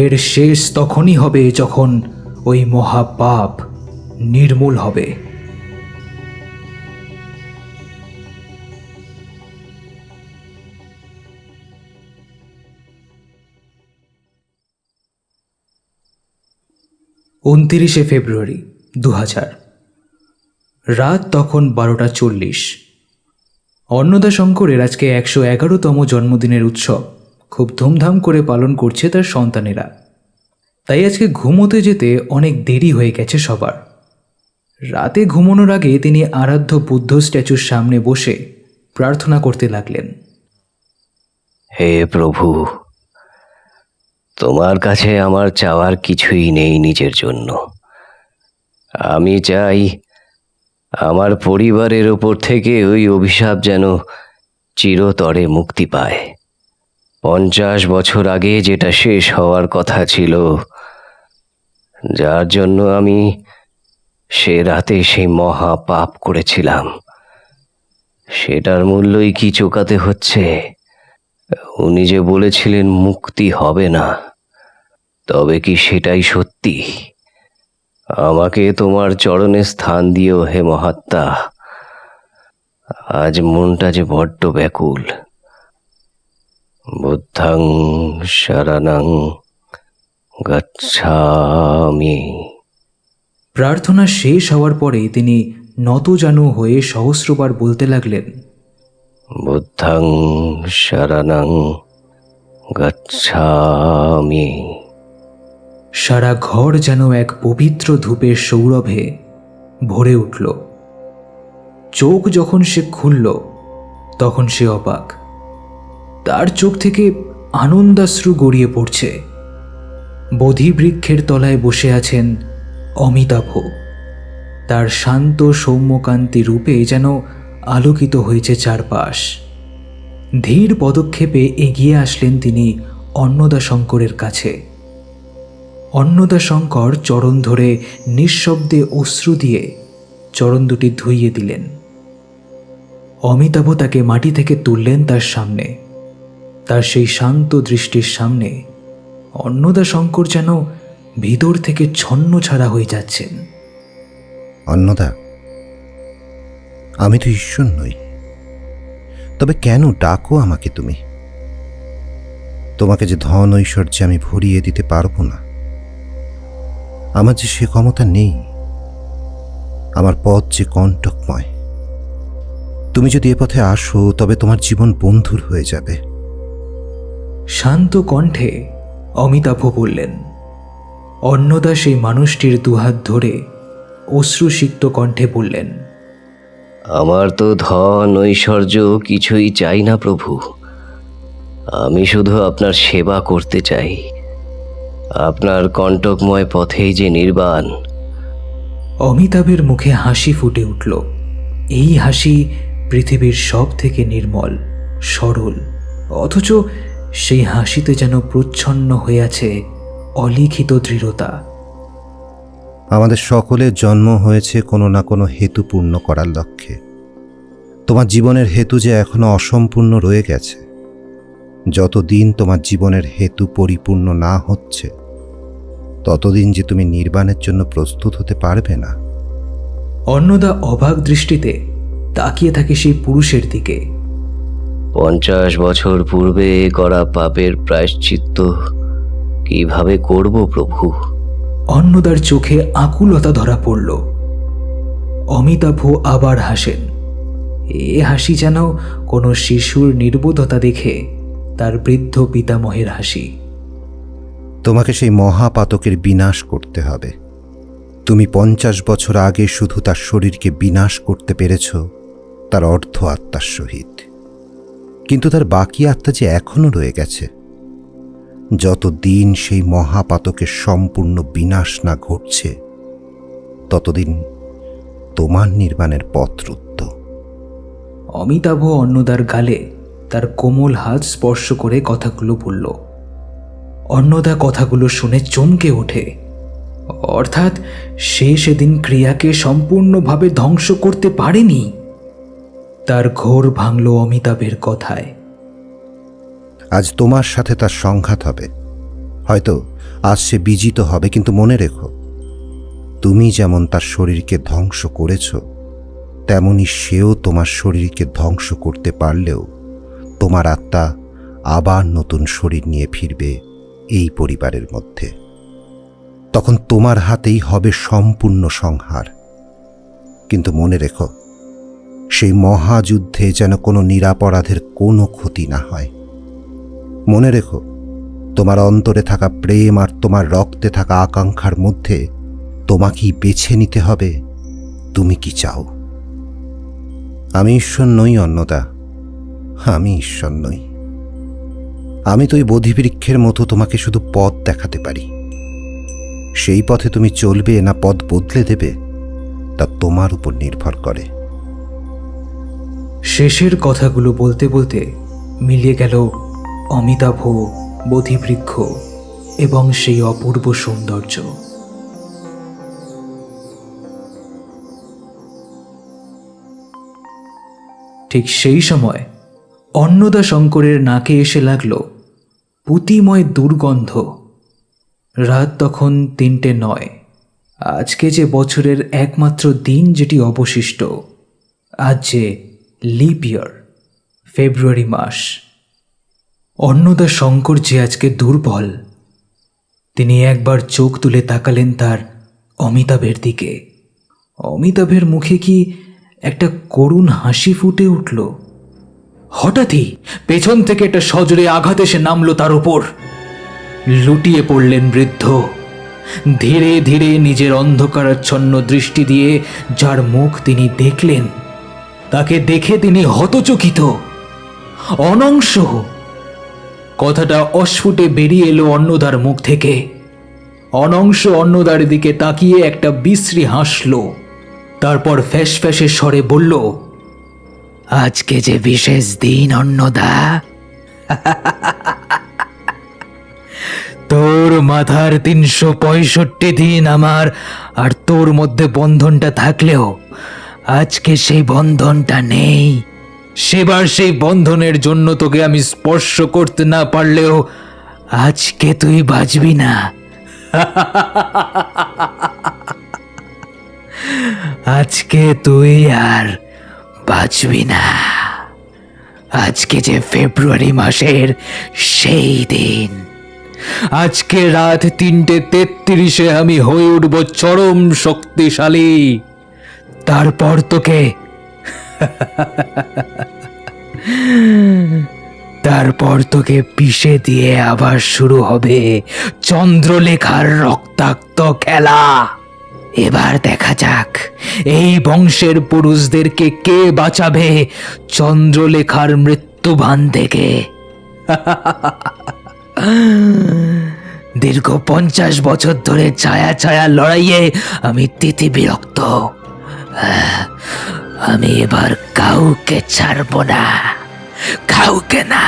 এর শেষ তখনই হবে যখন ওই মহা পাপ নির্মূল হবে। ফেব্রুয়ারি 2000। রাত তখন 12:40। অন্নদাশঙ্করের আজকে 111তম জন্মদিনের উৎসব খুব ধুমধাম করে পালন করছে তার সন্তানেরা। তাই আজকে ঘুমোতে যেতে অনেক দেরি হয়ে গেছে সবার। রাতে ঘুমানোর আগে তিনি আরাধ্য বুদ্ধ স্ট্যাচুর সামনে বসে প্রার্থনা করতে লাগলেন। হে প্রভু, তোমার কাছে আমার চাওয়ার কিছুই নেই নিজের জন্য। আমি চাই আমার পরিবারের ওপর থেকে ওই অভিশাপ যেন চিরতরে মুক্তি পায়। 50 বছর আগে যেটা শেষ হওয়ার কথা ছিল, যার জন্য আমি সে রাতে সেই মহা পাপ করেছিলাম, সেটার মূল্যই কি চোকাতে হচ্ছে। উনি যে বলেছিলেন মুক্তি হবে না, তবে কি সেটাই সত্যি? আমাকে তোমার চরণে স্থান দিও হে মহাত্মা। আজ মনটা যে বড্ড ব্যাকুল। বুদ্ধং শরণং গচ্ছামি। প্রার্থনা শেষ হওয়ার পরে তিনি নতজানু হয়ে সহস্রবার বলতে লাগলেন, বুদ্ধং শরণং গচ্ছামি। সারা ঘর যেন এক পবিত্র ধূপের সৌরভে ভরে উঠল। চোখ যখন সে খুলল তখন সে অবাক। তার চোখ থেকে আনন্দাশ্রু গড়িয়ে পড়ছে। বোধি বৃক্ষের তলায় বসে আছেন অমিতাভ। তার শান্ত সৌম্যকান্তি রূপে যেন আলোকিত হয়েছে চারপাশ। ধীর পদক্ষেপে এগিয়ে আসলেন তিনি অন্নদাশঙ্করের কাছে। অন্নদাশঙ্কর চরণ ধরে নিঃশব্দে অশ্রু দিয়ে চরণ দুটি ধুইয়ে দিলেন। অমিতাভ তাকে মাটি থেকে তুললেন তার সামনে। তার সেই শান্ত দৃষ্টির সামনে অন্নদাশঙ্কর যেন ভিতর থেকে ছন্ন ছাড়া হয়ে যাচ্ছেন। অন্নদা, আমি তো ঈশ্বর নই, তবে কেন ডাকো আমাকে তুমি? তোমাকে যে ধন ঐশ্বর্যে আমি ভরিয়ে দিতে পারবো না, আমার যে সে ক্ষমতা নেই। আমার পথ যে কণ্টকময়। তুমি যদি এ পথে আসো তবে তোমার জীবন বন্ধুর হয়ে যাবে। শান্ত কণ্ঠে অমিতাভ বললেন। অন্নদা সেই মানুষটির দুহাত ধরে অশ্রুসিক্ত কণ্ঠে বললেন, আমার তো ধন ঐশ্বর্য কিছুই চাই না প্রভু। আমি শুধু আপনার সেবা করতে চাই। আপনার কণ্টকময় পথেই যে নির্বাণ। অমিতাভের মুখে হাসি ফুটে উঠল। এই হাসি পৃথিবীর সব থেকে নির্মল, সরল, অথচ সেই হাসিতে যেন প্রচ্ছন্ন হয়ে আছে অলিখিত দৃঢ়তা। আমাদের সকলের জন্ম হয়েছে কোনো না কোনো হেতু পূর্ণ করার লক্ষ্যে। তোমার জীবনের হেতু যে এখনো অসম্পূর্ণ রয়ে গেছে। যতদিন তোমার জীবনের হেতু পরিপূর্ণ না হচ্ছে, ততদিন যে তুমি নির্বাণের জন্য প্রস্তুত হতে পারবে না। অন্নদা অবাক দৃষ্টিতে তাকিয়ে থাকে সেই পুরুষের দিকে। 50 বছর পূর্বে করা পাপের প্রায়শ্চিত্ত কিভাবে করব প্রভু? অন্নদার চোখে আকুলতা ধরা পড়ল। অমিতাভ আবার হাসেন। এ হাসি যেন কোনো শিশুর নির্বোধতা দেখে তার বৃদ্ধ পিতামহের হাসি। তোমাকে সেই মহাপাতকের বিনাশ করতে হবে। তুমি 50 বছর আগে শুধু তার শরীরকে বিনাশ করতে পেরেছ তার অর্ধ আত্মার সহিত, কিন্তু তার বাকি আত্মা যে এখনো রয়ে গেছে। যতদিন সেই মহাপাতকের সম্পূর্ণ বিনাশ না ঘটছে, ততদিন তোমার নির্বাণের পথ রুদ্ধ। অমিতাভ অন্নদার গালে তার কোমল হাত স্পর্শ করে কথাগুলো বলল। অন্নদা কথাগুলো শুনে চমকে ওঠে। অর্থাৎ সে সেদিন ক্রিয়াকে সম্পূর্ণভাবে ধ্বংস করতে পারেনি। তার ঘোর ভাঙল অমিতাভের কথায়। আজ তোমার সাথে তার সংঘাত হবে, হয়তো আজ সে বিজিত হবে, কিন্তু মনে রেখো, তুমি যেমন তার শরীরকে ধ্বংস করেছ, তেমনি সেও তোমার শরীরকে ধ্বংস করতে পারলেও তোমার আত্মা আবার নতুন শরীর নিয়ে ফিরবে এই পরিবারের মধ্যে। তখন তোমার হাতেই হবে সম্পূর্ণ সংহার। কিন্তু মনে রেখো, সেই মহাযুদ্ধে যেন কোনো নিরাপরাধের কোনো ক্ষতি না হয়। মনে রেখো, তোমার অন্তরে থাকা প্রেম আর তোমার রক্তে থাকা আকাঙ্ক্ষার মধ্যে তোমাকেই বেছে নিতে হবে তুমি কি চাও। আমি ঈশ্বর নই অন্নদা, আমি ঈশ্বর নই। আমি তো ওই বোধিবৃক্ষের মতো তোমাকে শুধু পথ দেখাতে পারি। সেই পথে তুমি চলবে না পথ বদলে দেবে, তা তোমার উপর নির্ভর করে। শেষের কথাগুলো বলতে বলতে মিলিয়ে গেল অমিতাভ, বোধিবৃক্ষ এবং সেই অপূর্ব সৌন্দর্য। ঠিক সেই সময় অন্নদা শঙ্করের নাকে এসে লাগল পুতিময় দুর্গন্ধ। রাত তখন 3টে নয়। আজকে যে বছরের একমাত্র দিন যেটি অবশিষ্ট, আজ যে লিপ ইয়ার, ফেব্রুয়ারি মাস। অন্নদা শঙ্কর যে আজকে দুর্বল। তিনি একবার চোখ তুলে তাকালেন তার অমিতাভের দিকে। অমিতাভের মুখে কি একটা করুণ হাসি ফুটে উঠল। হঠাৎই পেছন থেকে একটা সজোরে আঘাত এসে নামল তার উপর। লুটিয়ে পড়লেন বৃদ্ধ। ধীরে ধীরে নিজের অন্ধকারাচ্ছন্ন দৃষ্টি দিয়ে যার মুখ তিনি দেখলেন, তাকে দেখে তিনি হতচকিত। অনংশ। কথাটা অস্ফুটে বেরিয়ে এলো অন্নদার মুখ থেকে। অনংশ অন্নদার দিকে তাকিয়ে একটা বিশ্রী হাসল। তারপর ফ্যাস ফ্যাসে স্বরে বলল, আজকে যে বিশেষ দিন অন্নদা। তোর মাথার 365 দিন আমার আর তোর মধ্যে বন্ধনটা থাকলেও আজকে সেই বন্ধনটা নেই। সেবার সেই বন্ধনের জন্য তোকে আমি স্পর্শ করতে না পারলেও আজকে তুই বাঁচবি না। আজকে তুই আর বাঁচবি না। আজকে যে ফেব্রুয়ারি মাসের সেই দিন। আজকে রাত 3:33 আমি হয়ে উঠব চরম শক্তিশালী। তারপর তোকে পিষে দিয়ে আবার শুরু হবে চন্দ্রলেখার রক্তাক্ত খেলা। এবার দেখা যাক এই বংশের পুরুষদেরকে কে বাঁচাবে চন্দ্রলেখার মৃত্যুবান থেকে। দীর্ঘ 50 বছর ধরে ছায়া ছায়া লড়াইয়ে আমি তিতি বিরক্ত। আমি এবার কাউকে ছাড়ব না, কাউকে না।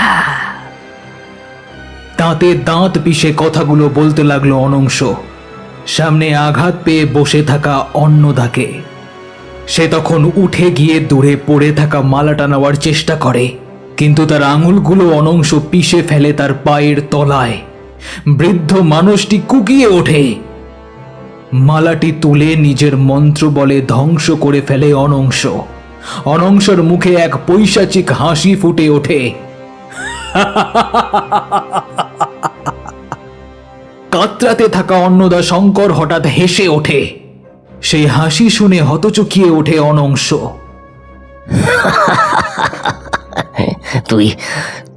দাঁতে দাঁত পিষে কথাগুলো বলতে লাগলো অনংশ। সামনে আঘাত পেয়ে বসে থাকা অন্নদাকে। সে তখন উঠে গিয়ে দূরে পড়ে থাকা মালাটা নেওয়ার চেষ্টা করে, কিন্তু তার আঙুলগুলো অনংশ পিষে ফেলে তার পায়ের তলায়। বৃদ্ধ মানুষটি কুকিয়ে ওঠে। মালাটি তুলে নিজের মন্ত্র বলে ধ্বংস করে ফেলে অনংশ। অনংশর মুখে এক পৈশাচিক হাসি ফুটে ওঠে। কাতরাতে থাকা অন্নদা শঙ্কর হঠাৎ হেসে ওঠে। সেই হাসি শুনে হতচকিয়ে ওঠে অনংশ।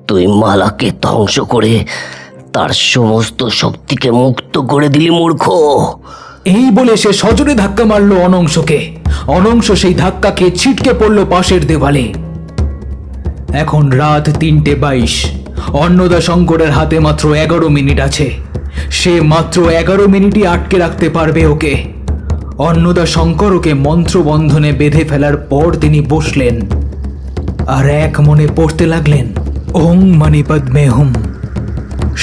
তুই মালাকে ধ্বংস করে তার সমস্ত শক্তিকে মুক্ত করে দিলি মূর্খ। এই বলে সে সজোরে ধাক্কা মারল অনংশকে। অনংশ সেই ধাক্কাকে ছিটকে পড়ল পাশের দেওয়ালে। এখন রাত 3:22। অন্নদা শঙ্করের হাতে মাত্র 11 মিনিট আছে। সে মাত্র 11 মিনিটই আটকে রাখতে পারবে ওকে। অন্নদা শঙ্কর ওকে মন্ত্রবন্ধনে বেঁধে ফেলার পর তিনি বসলেন আর এক মনে পড়তে লাগলেন ওং মণিপদ্মে হুম।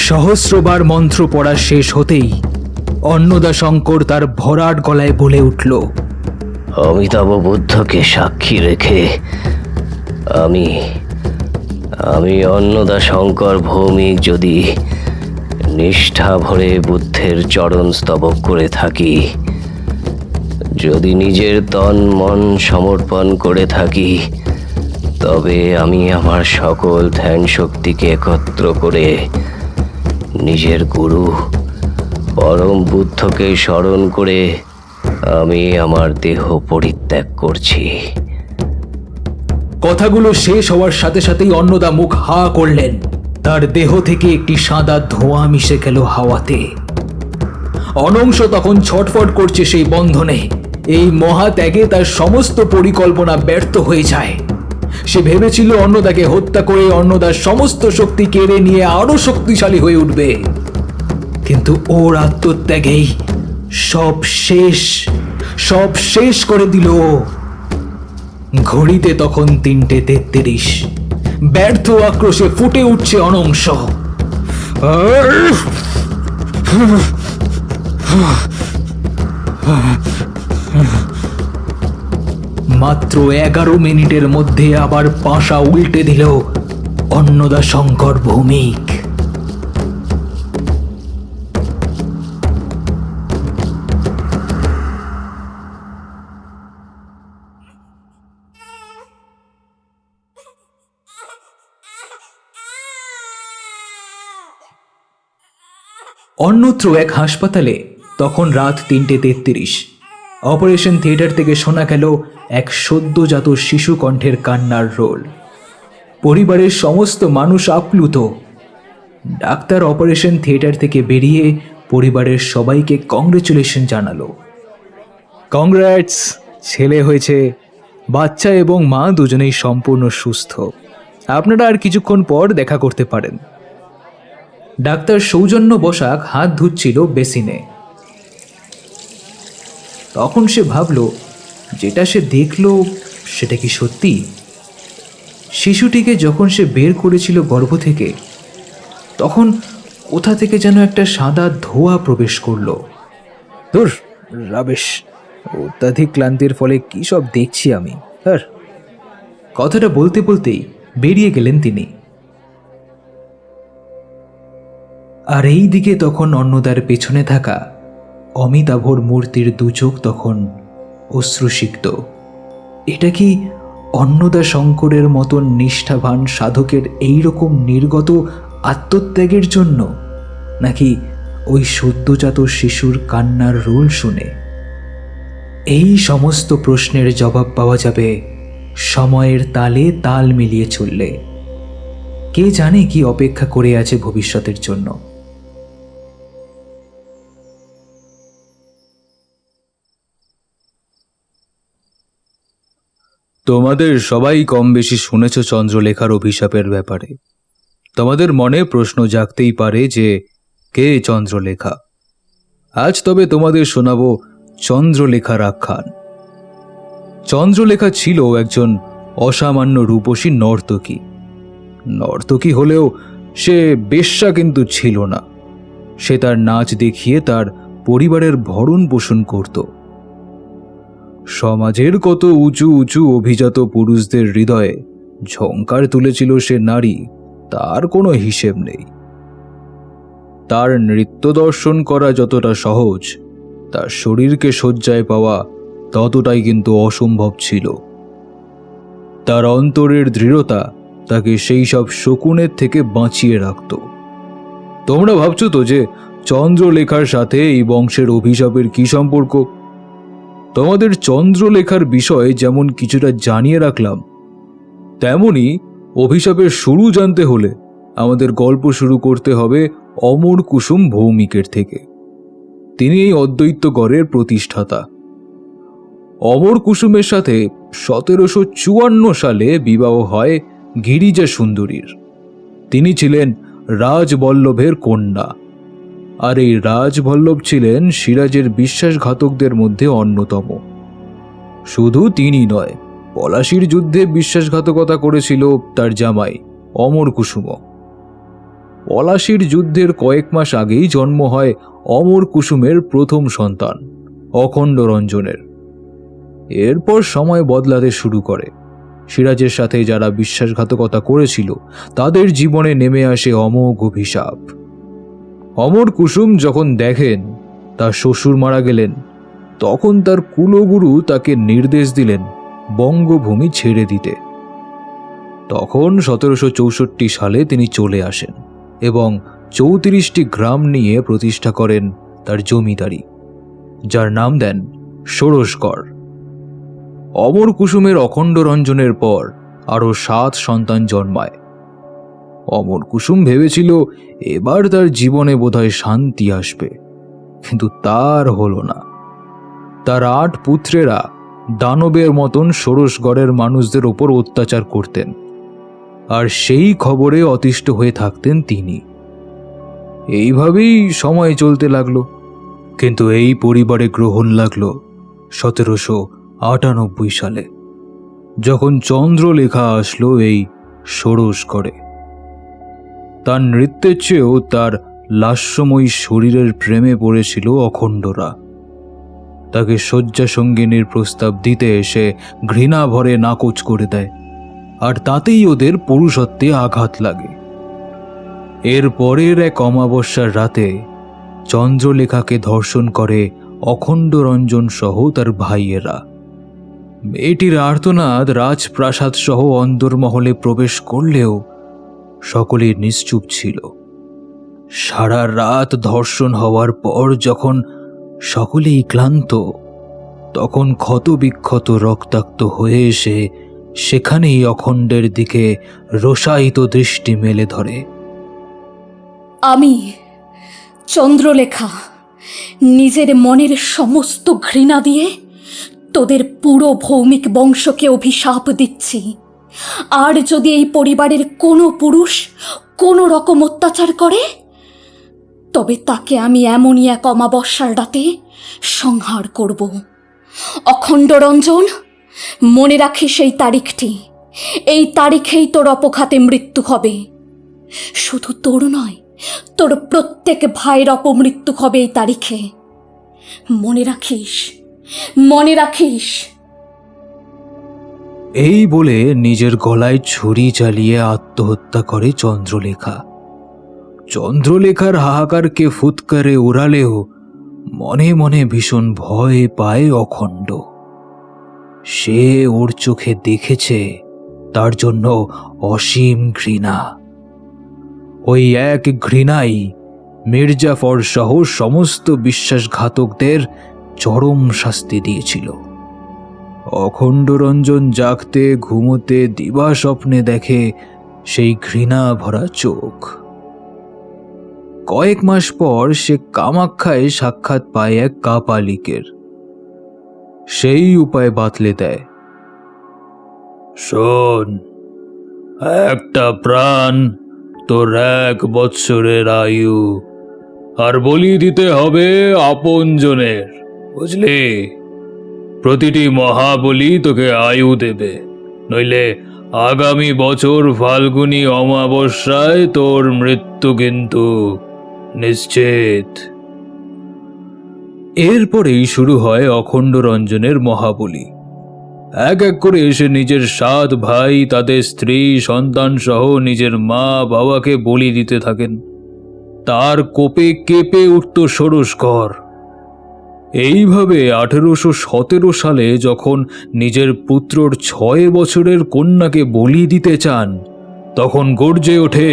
সহস্রবার মন্ত্র পড়া শেষ হতেই অন্নদা শঙ্কর তার ভরাট গলায় বলে উঠল, অমিতাভ বুদ্ধকে সাক্ষী রেখে আমি আমি অন্নদা শঙ্কর ভৌমিক যদি নিষ্ঠা ভরে বুদ্ধের চরণ স্তবক করে থাকি, যদি নিজের তন মন সমর্পণ করে থাকি, তবে আমি আমার সকল ধ্যান শক্তিকে একত্র করে নিজের গুরু পরম বুদ্ধকে স্মরণ করে আমি আমার দেহ পরিত্যাগ করছি। কথাগুলো শেষ হওয়ার সাথে সাথেই অন্নদা মুখ হা করলেন। তার দেহ থেকে একটি সাদা ধোঁয়া মিশে গেল হাওয়াতে। অনংশ তখন ছটফট করছে সেই বন্ধনে। এই মহাত্যাগে তার সমস্ত পরিকল্পনা ব্যর্থ হয়ে যায়। সে ভেবেছিল অন্নদাকে হত্যা করে অন্নদার সমস্ত শক্তি কেড়ে নিয়ে আরো শক্তিশালী হয়ে উঠবে, কিন্তু ওর আত্মত্যাগেই সব শেষ করে দিল। ঘড়িতে তখন 3:33। ব্যর্থ আক্রোশে ফুটে উঠছে অনংশ। মাত্র 11 মিনিটের মধ্যে আবার পাশা উল্টে দিল অন্নদা শঙ্কর ভৌমিক। অন্যত্র এক হাসপাতালে তখন রাত 3:33। অপারেশন থিয়েটার থেকে শোনা গেল এক সদ্যজাত শিশু কণ্ঠের কান্নার রোল। পরিবারের সমস্ত মানুষ আপ্লুত। ডাক্তার অপারেশন থিয়েটার থেকে বেরিয়ে পরিবারের সবাইকে কংগ্রেচুলেশন জানালো। কংগ্রাটস, ছেলে হয়েছে। বাচ্চা এবং মা দুজনেই সম্পূর্ণ সুস্থ। আপনারা আর কিছুক্ষণ পর দেখা করতে পারেন। ডাক্তার সৌজন্য বসাক হাত ধুচ্ছিল বেসিনে। তখন সে ভাবল, যেটা সে দেখল সেটা কি সত্যি? শিশুটিকে যখন সে বের করেছিল গর্ভ থেকে, তখন কোথা থেকে যেন একটা সাদা ধোঁয়া প্রবেশ করলো। ধুর, রাবেশ, অত্যাধিক ক্লান্তির ফলে কি সব দেখছি আমি। কথাটা বলতে বলতেই বেরিয়ে গেলেন তিনি। আর এই দিকে তখন অন্নদার পেছনে থাকা অমিতাভর মূর্তির দু চোখ তখন অশ্রুসিক্ত। এটা কি অন্নদা শঙ্করের মতন নিষ্ঠাবান সাধকের এইরকম নির্গত আত্মত্যাগের জন্য, নাকি ওই সদ্যজাত শিশুর কান্নার রোল শুনে? এই সমস্ত প্রশ্নের জবাব পাওয়া যাবে সময়ের তালে তাল মিলিয়ে চললে। কে জানে কি অপেক্ষা করে আছে ভবিষ্যতের জন্য। তোমাদের সবাই কম বেশি শুনেছ চন্দ্রলেখার অভিশাপের ব্যাপারে। তোমাদের মনে প্রশ্ন জাগতেই পারে যে কে চন্দ্রলেখা। আজ তবে তোমাদের শোনাবো চন্দ্রলেখার আখ্যান। চন্দ্রলেখা ছিল একজন অসামান্য রূপসী নর্তকী। নর্তকী হলেও সে বেশ্যা কিন্তু ছিল না। সে তার নাচ দেখিয়ে তার পরিবারের ভরণ পোষণ করত। সমাজের কত উঁচু উঁচু অভিজাত পুরুষদের হৃদয়ে ঝংকার তুলেছিল সে নারী, তার কোনো হিসেব নেই। তার নৃত্য দর্শন করা যতটা সহজ, তার শরীরকে শয্যায় পাওয়া ততটাই কিন্তু অসম্ভব ছিল। তার অন্তরের দৃঢ়তা তাকে সেই সব শকুনের থেকে বাঁচিয়ে রাখত। তোমরা ভাবছো তো যে চন্দ্রলেখার সাথে এই বংশের অভিশাপের কি সম্পর্ক? তোমাদের চন্দ্রলেখার বিষয়ে যেমন কিছুটা জানিয়ে রাখলাম, তেমনি অভিশাপের শুরু জানতে হলে আমাদের গল্প শুরু করতে হবে অমর কুসুম ভৌমিকের থেকে। তিনি এই অদ্বৈতগড়ের প্রতিষ্ঠাতা। অমর কুসুমের সাথে 1754 সালে বিবাহ হয় গিরিজা সুন্দরীর। তিনি ছিলেন রাজবল্লভের কন্যা। আর এই রাজবল্লভ ছিলেন সিরাজের বিশ্বাসঘাতকদের মধ্যে অন্যতম। শুধু তিনি নয়, পলাশির যুদ্ধে বিশ্বাসঘাতকতা করেছিল তার জামাই অমর কুসুম। পলাশির যুদ্ধের কয়েক মাস আগেই জন্ম হয় অমর কুসুমের প্রথম সন্তান অখণ্ড রঞ্জনের। এরপর সময় বদলাতে শুরু করে। সিরাজের সাথে যারা বিশ্বাসঘাতকতা করেছিল তাদের জীবনে নেমে আসে অমোঘ অভিশাপ। অমর কুসুম যখন দেখেন তার শ্বশুর মারা গেলেন, তখন তার কুলগুরু তাকে নির্দেশ দিলেন বঙ্গভূমি ছেড়ে দিতে। তখন 1764 সালে তিনি চলে আসেন এবং 34টি গ্রাম নিয়ে প্রতিষ্ঠা করেন তার জমিদারি, যার নাম দেন ষোড়শগড়। অমর কুসুমের অখণ্ড রঞ্জনের পর আরও 7 সন্তান জন্মায়। অমর কুসুম ভেবেছিল এবার তার জীবনে বোধহয় শান্তি আসবে, কিন্তু তার হলো না। তার 8 পুত্রেরা দানবের মতন ষোড়শগড়ের মানুষদের ওপর অত্যাচার করতেন, আর সেই খবরে অতিষ্ঠ হয়ে থাকতেন তিনি। এইভাবেই সময় চলতে লাগলো, কিন্তু এই পরিবারে গ্রহণ লাগলো 1798 সালে, যখন চন্দ্রলেখা আসলো এই ষোড়শগড়ে। তার নৃত্যের চেয়েও তার লাস্যময়ী শরীরের প্রেমে পড়েছিল অখণ্ডরা। তাকে শয্যা সঙ্গিনীর প্রস্তাব দিতে এসে ঘৃণা ভরে নাকচ করে দেয়, আর তাতেই ওদের পুরুষত্বে আঘাত লাগে। এর পরের এক অমাবস্যার রাতে চন্দ্রলেখাকে ধর্ষণ করে অখণ্ড রঞ্জন সহ তার ভাইয়েরা। মেয়েটির আর্তনাদ রাজপ্রাসাদ সহ অন্দরমহলে প্রবেশ করলেও সকলে নিশ্চুপ ছিল। সারা রাত ধর্ষণ হওয়ার পর যখন সকলেই ক্লান্ত, তখন ক্ষতবিক্ষত রক্তাক্ত হয়ে এসে সেখানেই অখণ্ডের দিকে রোষায়িত দৃষ্টি মেলে ধরে। আমি চন্দ্রলেখা নিজের মনের সমস্ত ঘৃণা দিয়ে তোদের পুরো ভৌমিক বংশকে অভিশাপ দিচ্ছি। আর যদি এই পরিবারের কোনো পুরুষ কোনো রকম অত্যাচার করে, তবে তাকে আমি এমনই এক অমাবস্যার রাতে সংহার করব। অখণ্ড রঞ্জন, মনে রাখিস সেই তারিখটি। এই তারিখেই তোর অপঘাতে মৃত্যু হবে। শুধু তোর নয়, তোর প্রত্যেক ভাইয়ের অপমৃত্যু হবে এই তারিখে। মনে রাখিস, মনে রাখিস। এই বলে নিজের গলায় ছুরি চালিয়ে আত্মহত্যা করে চন্দ্রলেখা। চন্দ্রলেখার হাহাকারকে ফুৎকারে উড়ালেও মনে মনে ভীষণ ভয় পায় অখণ্ড। সে ওর চোখে দেখেছে তার জন্য অসীম ঘৃণা। ওই এক ঘৃণাই মির্জাফর সহ সমস্ত বিশ্বাসঘাতকদের চরম শাস্তি দিয়েছিল। অখণ্ড রঞ্জন জাগতে ঘুমোতে দিবা স্বপ্নে দেখে সেই ঘৃণা ভরা চোখ। কয়েক মাস পর সে কামাখ্যায় সাক্ষাৎ পায় এক কাপালিকের। সেই উপায় বাতলে দেয়। শোন, একটা প্রাণ তোর 1 বৎসরের আয়ু, আর বলি দিতে হবে আপনজনের, বুঝলি? প্রতিটি মহাবলী তোকে আয়ু দেবে, নইলে আগামী বছর ফাল্গুনী অমাবস্যায় তোর মৃত্যু কিন্তু নিশ্চিত। এরপরেই শুরু হয় অখণ্ড রঞ্জনের মহাবলী। এক এক করে এসে নিজের 7 ভাই, তাদের স্ত্রী সন্তান সহ নিজের মা বাবাকে বলি দিতে থাকেন। তার কোপে কেঁপে উঠত ষোড়শগড়। এইভাবে 1817 সালে যখন নিজের পুত্রর 6 বছরের কন্যাকে বলি দিতে চান, তখন গর্জে ওঠে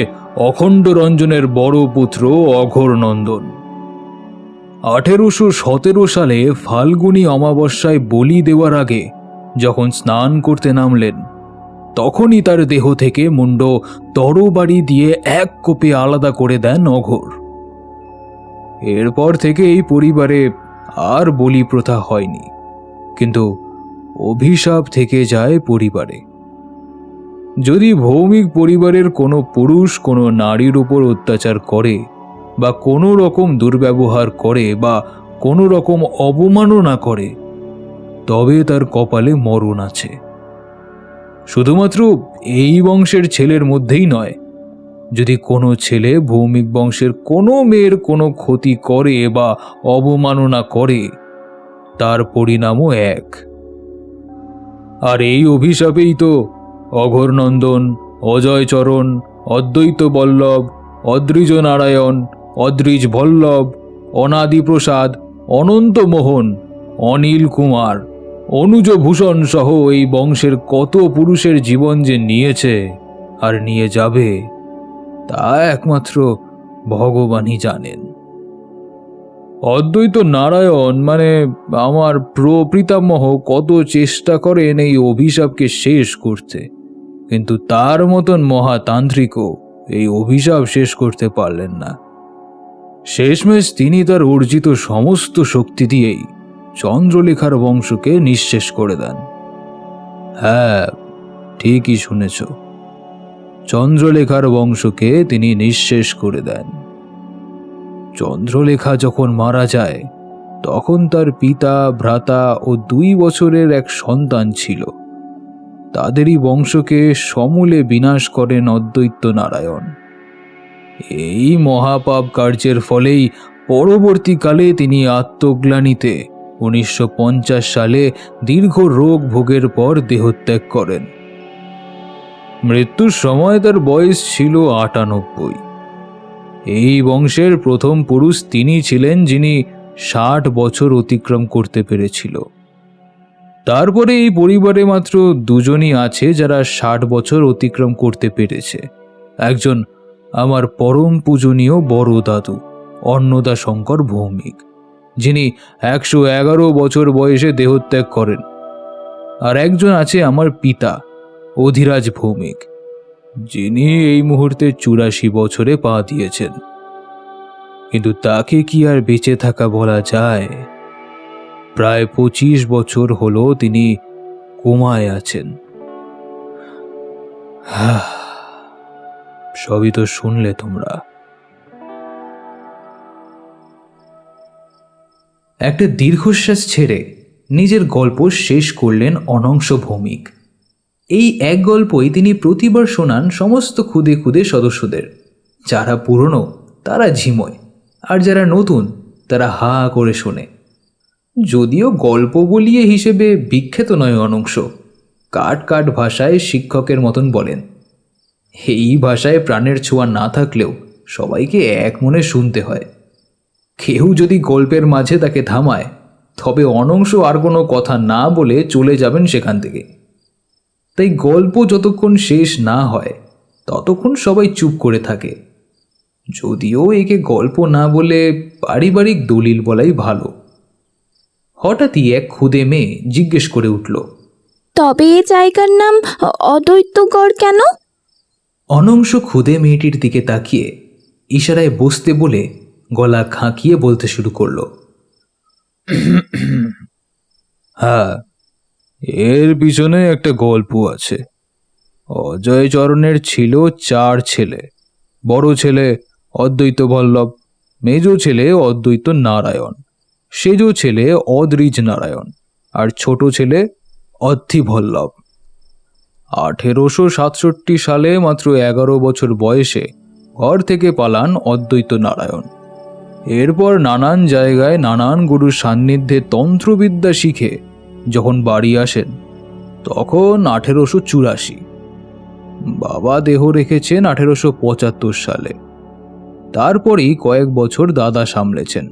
অখণ্ড রঞ্জনের বড় পুত্র অঘোরনন্দন। 1817 সালে ফাল্গুনী অমাবস্যায় বলি দেওয়ার আগে যখন স্নান করতে নামলেন, তখনই তার দেহ থেকে মুন্ড তরবারি দিয়ে এক কোপে আলাদা করে দেন অঘোর। এরপর থেকে এই পরিবারে আর বলি প্রথা হয়নি, কিন্তু অভিশাপ থেকে যায় পরিবারে। যদি ভৌমিক পরিবারের কোনো পুরুষ কোনো নারীর উপর অত্যাচার করে, বা কোনো রকম দুর্ব্যবহার করে বা কোনো রকম অবমাননা করে, তবে তার কপালে মরণ আছে। শুধুমাত্র এই বংশের ছেলের মধ্যেই নয়, যদি কোনো ছেলে ভৌমিক বংশের কোনো মেয়ের কোনো ক্ষতি করে বা অবমাননা করে, তার পরিণামও এক। আর এই অভিশাপেই তো অঘোরনন্দন, অজয়চরণ, অদ্বৈত বল্লভ, অদ্রিজ নারায়ণ, অদ্রিজ বল্লভ, অনাদিপ্রসাদ, অনন্তমোহন, অনিল কুমার, অনুজভূষণ সহ এই বংশের কত পুরুষের জীবন যে নিয়েছে আর নিয়ে যাবে, তা একমাত্র ভগবানই জানেন। অদ্বৈত নারায়ণ মানে আমার প্রপিতামহ কত চেষ্টা করেন এই অভিশাপকে শেষ করতে, কিন্তু তার মতন মহাতান্ত্রিকও এই অভিশাপ শেষ করতে পারলেন না। শেষমেশ তিনি তার অর্জিত সমস্ত শক্তি দিয়েই চন্দ্রলেখার বংশকে নিঃশেষ করে দেন। হ্যাঁ, ঠিকই শুনেছ, চন্দ্রলেখার বংশকে তিনি নিঃশেষ করে দেন। চন্দ্রলেখা যখন মারা যায়, তখন তার পিতা, ভ্রাতা ও 2 বছরের এক সন্তান ছিল। তাদেরই বংশকে সমূলে বিনাশ করেন অদ্বৈত নারায়ণ। এই মহাপাপ কার্যের ফলেই পরবর্তীকালে তিনি আত্মগ্লানিতে 1950 সালে দীর্ঘ রোগ ভোগের পর দেহত্যাগ করেন। মৃত্যুর সময় তার বয়স ছিল 98। এই বংশের প্রথম পুরুষ তিনি ছিলেন যিনি 60 বছর অতিক্রম করতে পেরেছিল। তারপরে এই পরিবারে মাত্র 2 জনই আছে যারা 60 বছর অতিক্রম করতে পেরেছে। একজন আমার পরম পূজনীয় বড় দাদু অন্নদা শঙ্কর ভৌমিক, যিনি 111 বছর বয়সে দেহত্যাগ করেন। আর একজন আছে আমার পিতা অধিরাজ ভৌমিক, যিনি এই মুহূর্তে 84 বছরে পা দিয়েছেন। কিন্তু তাকে কি আর বেঁচে থাকা বলা যায়? প্রায় 25 বছর হলো তিনি কোমায় আছেন। সবই তো শুনলে তোমরা। একটা দীর্ঘশ্বাস ছেড়ে নিজের গল্প শেষ করলেন অনংশ ভৌমিক। এই এক গল্পই তিনি প্রতিবার শোনান সমস্ত খুদে খুদে সদস্যদের। যারা পুরনো তারা ঝিমোয়, আর যারা নতুন তারা হা করে শোনে। যদিও গল্প বলিয়ে হিসেবে বিখ্যাত নয় অনংশ, কাট কাট ভাষায় শিক্ষকের মতন বলেন। এই ভাষায় প্রাণের ছোঁয়া না থাকলেও সবাইকে এক মনে শুনতে হয়। কেউ যদি গল্পের মাঝে তাকে থামায়, তবে অনংশ আর কোনো কথা না বলে চলে যাবেন সেখান থেকে। তাই গল্প যতক্ষণ শেষ না হয় ততক্ষণ সবাই চুপ করে থাকে। যদিও একে গল্প না বলে পারিবারিক দলিল বলাই ভালো। হঠাৎই এক খুদে মেয়ে জিজ্ঞেস করে উঠল, তবে এ জায়গার নাম অদ্বৈতগড় কেন? অনংশ খুদে মেয়েটির দিকে তাকিয়ে ইশারায় বসতে বলে গলা খাঁকিয়ে বলতে শুরু করলো, হ্যাঁ, এর পিছনে একটা গল্প আছে। অজয় চরণের ছিল 4 ছেলে। বড় ছেলে অদ্বৈত বল্লভ, মেজ ছেলে অদ্বৈত নারায়ণ, সেজ ছেলে অদ্রিজ নারায়ণ, আর ছোট ছেলে অদ্ধি বল্লভ। 1867 সালে মাত্র 11 বছর বয়সে ঘর থেকে পালান অদ্বৈত নারায়ণ। এরপর নানান জায়গায় নানান গুরুর সান্নিধ্যে তন্ত্রবিদ্যা শিখে যখন বাড়ি আসেন, তখন 1884। বাবা দেহ রেখেছেন 1875 সালে। তারপরই কয়েক বছর দাদা সামলেছেন।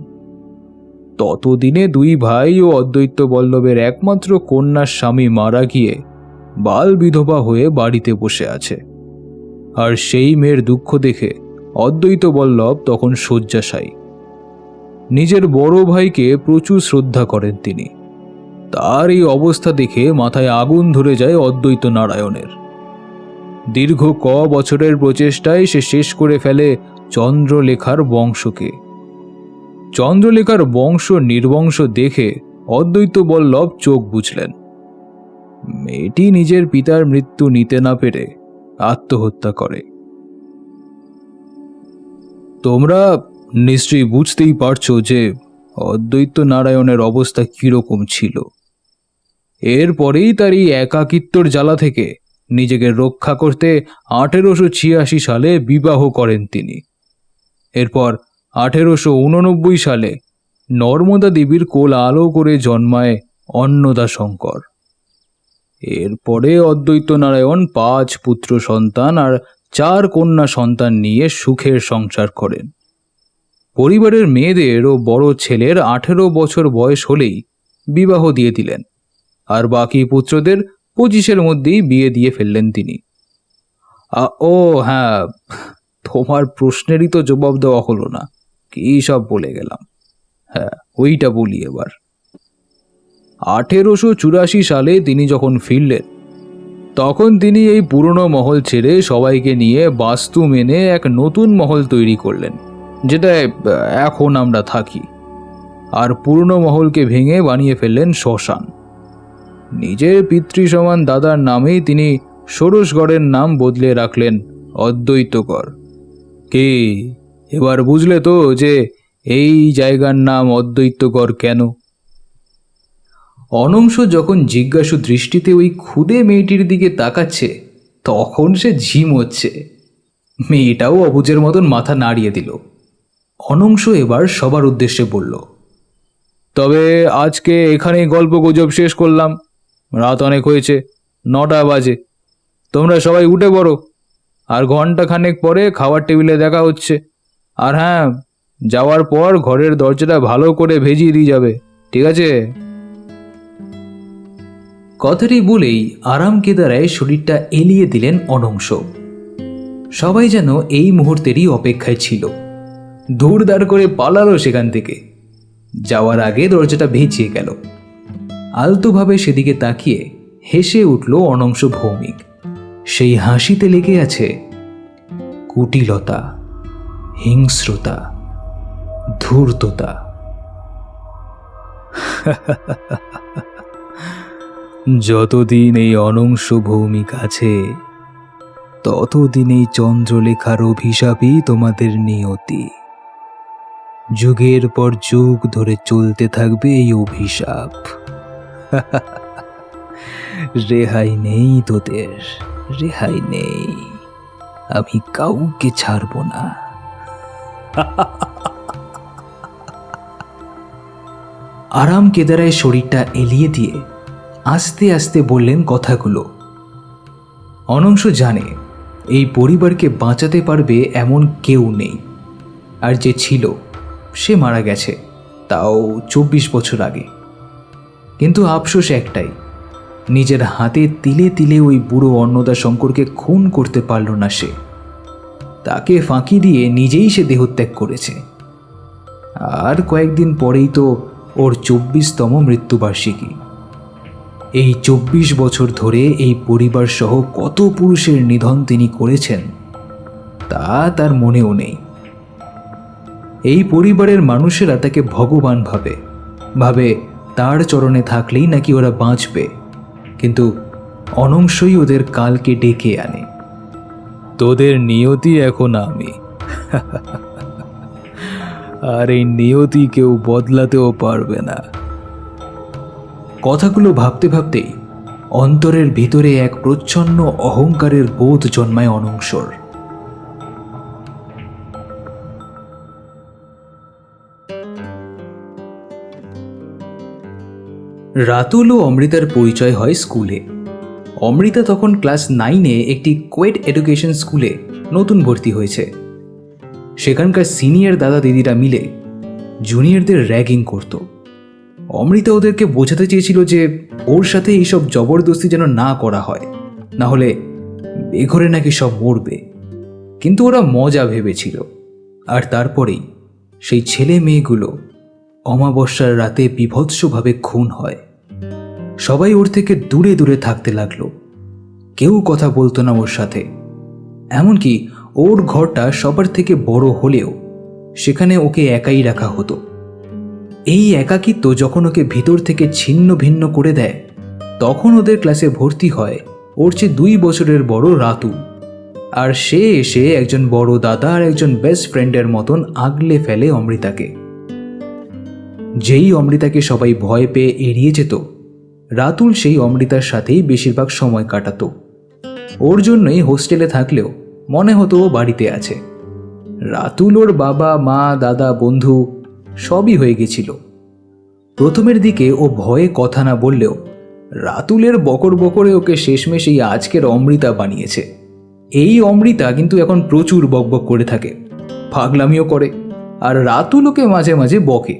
ততদিনে 2 ভাই ও অদ্বৈত বল্লভের একমাত্র কন্যার স্বামী মারা গিয়ে বাল বিধবা হয়ে বাড়িতে বসে আছে। আর সেই মেয়ের দুঃখ দেখে অদ্বৈত বল্লভ তখন শয্যাশায়ী। নিজের বড় ভাইকে প্রচুর শ্রদ্ধা করেন তিনি। তার এই অবস্থা দেখে মাথায় আগুন ধরে যায় অদ্বৈত নারায়ণের। দীর্ঘ বছরের প্রচেষ্টায় সে শেষ করে ফেলে চন্দ্রলেখার বংশকে। চন্দ্রলেখার বংশ নির্বংশ দেখে অদ্বৈত বল্লভ চোখ বুঝলেন। মেয়েটি নিজের পিতার মৃত্যু নিতে না পেরে আত্মহত্যা করে। তোমরা নিশ্চয়ই বুঝতেই পারছো যে অদ্বৈত নারায়ণের অবস্থা কিরকম ছিল। এরপরেই তার এই একাকিত্বর জ্বালা থেকে নিজেকে রক্ষা করতে 1886 সালে বিবাহ করেন তিনি। এরপর 1889 সালে নর্মদা দেবীর কোল আলো করে জন্মায় অন্নদা শঙ্কর। এরপরে অদ্বৈত নারায়ণ 5 পুত্র সন্তান আর 4 কন্যা সন্তান নিয়ে সুখের সংসার করেন। পরিবারের মেয়েদের ও বড় ছেলের 18 বছর বয়স হলেই বিবাহ দিয়ে দিলেন, আর বাকি পুত্রদের 25-এর মধ্যেই বিয়ে দিয়ে ফেললেন তিনি। ও হ্যাঁ, তোমার প্রশ্নেরই তো জবাব দেওয়া হলো না, কি সব বলে গেলাম। হ্যাঁ, ওইটা বলি এবার। 1884 সালে তিনি যখন ফিরলেন, তখন তিনি এই পুরনো মহল ছেড়ে সবাইকে নিয়ে বাস্তু মেনে এক নতুন মহল তৈরি করলেন, যেটা এখন আমরা থাকি। আর পুরনো মহলকে ভেঙে বানিয়ে ফেললেন শ্মশান। নিজের পিতৃসমান দাদার নামেই তিনি ষোড়শগড়ের নাম বদলে রাখলেন অদ্বৈতগড়। কি এবার বুঝলে তো যে এই জায়গার নাম অদ্বৈতগড় কেন? অনংশ যখন জিজ্ঞাসু দৃষ্টিতে ওই ক্ষুদে মেয়েটির দিকে তাকাচ্ছে, তখন সে ঝিমোচ্ছে। মেয়েটাও অবুজের মতন মাথা নাড়িয়ে দিল। অনংশ এবার সবার উদ্দেশ্যে বলল, তবে আজকে এখানেই গল্প গুজব শেষ করলাম। রাত অনেক হয়েছে, 9টা বাজে। তোমরা সবাই উঠে পড়ো, আর ঘন্টাখানেক পরে খাবার টেবিলে দেখা হচ্ছে। আর হ্যাঁ, যাওয়ার পর ঘরের দরজাটা ভালো করে ভেজিয়ে দিয়ে যাবে, ঠিক আছে? কথাটি বলেই আরাম কেদারায় শরীরটা এলিয়ে দিলেন অনংশ। সবাই যেন এই মুহূর্তেরই অপেক্ষায় ছিল। দৌড়দার করে পালালো সেখান থেকে। যাওয়ার আগে দরজাটা ভেজিয়ে গেল। আলতোভাবে সেদিকে তাকিয়ে হেসে উঠল অনংশ ভৌমিক। সেই হাসিতে লেগে আছে কুটিলতা, হিংস্রতা, ধূর্ততা। যতদিন এই অনংশ ভৌমিক আছে, ততদিন এই চন্দ্রলেখার অভিশাপই তোমাদের নিয়তি। যুগের পর যুগ ধরে চলতে থাকবে এই অভিশাপ। রেহাই নেই তোদের, রেহাই নেই। আমি কাউকে ছাড়ব না। আরাম কেদারায় শরীরটা এলিয়ে দিয়ে আস্তে আস্তে বললেন কথাগুলো। অনংশ জানে এই পরিবারকে বাঁচাতে পারবে এমন কেউ নেই, আর যে ছিল সে মারা গেছে, তাও 24 বছর আগে। কিন্তু আফসোস একটাই, নিজের হাতে তিলে তিলে ওই বুড়ো অন্নদা শঙ্করকে খুন করতে পারল না সে। তাকে ফাঁকি দিয়ে নিজেই সে দেহত্যাগ করেছে। আর কয়েকদিন পরেই তো ওর 24তম মৃত্যুবার্ষিকী। এই 24 বছর ধরে এই পরিবার সহ কত পুরুষের নিধন তিনি করেছেন তা তার মনেও নেই। এই পরিবারের মানুষেরা তাকে ভগবান ভাবে তার চরণে থাকলেই নাকি ওরা বাঁচবে। কিন্তু অনংশই ওদের কালকে ডেকে আনে। তোদের নিয়তি এখন আমি। আর এই নিয়তি কেউ বদলাতেও পারবে না। কথাগুলো ভাবতে ভাবতেই অন্তরের ভিতরে এক প্রচ্ছন্ন অহংকারের বোধ জন্মায় অনংশর। রাতুল ও অমৃতার পরিচয় হয় স্কুলে। অমৃতা তখন ক্লাস 9-এ একটি কোয়েড এডুকেশন স্কুলে নতুন ভর্তি হয়েছে। সেখানকার সিনিয়র দাদা দিদিরা মিলে জুনিয়রদের র্যাগিং করত। অমৃতা ওদেরকে বোঝাতে চেয়েছিল যে ওর সাথে এইসব জবরদস্তি যেন না করা হয়, না হলে বেঘরে নাকি সব মরবে। কিন্তু ওরা মজা ভেবেছিল। আর তারপরেই সেই ছেলে মেয়েগুলো অমাবস্যার রাতে বীভৎসভাবে খুন হয়। সবাই ওর থেকে দূরে দূরে থাকতে লাগলো। কেউ কথা বলতো না ওর সাথে। এমনকি ওর ঘরটা সবার থেকে বড় হলেও সেখানে ওকে একাই রাখা হতো। এই একাকিত্ব যখন ওকে ভিতর থেকে ছিন্ন ভিন্ন করে দেয়, তখন ওদের ক্লাসে ভর্তি হয় ওর চেয়ে 2 বছরের বড় রাতুল। আর সে এসে একজন বড় দাদা আর একজন বেস্ট ফ্রেন্ডের মতন আগলে ফেলে অমৃতাকে। যেই অমৃতাকে সবাই ভয় পেয়ে এড়িয়ে যেত, রাতুল সেই অমৃতার সাথেই বেশিরভাগ সময় কাটাতো। ওর জন্যই হোস্টেলে থাকলেও মনে হতো ও বাড়িতে আছে। রাতুল ওর বাবা মা দাদা বন্ধু সবই হয়ে গেছিল। প্রথমের দিকে ও ভয়ে কথা না বললেও রাতুলের বকর বকরে ওকে শেষমেশ এই আজকের অমৃতা বানিয়েছে। এই অমৃতা কিন্তু এখন প্রচুর বকবক করে থাকে, পাগলামিও করে, আর রাতুল ওকে মাঝে মাঝে বকে,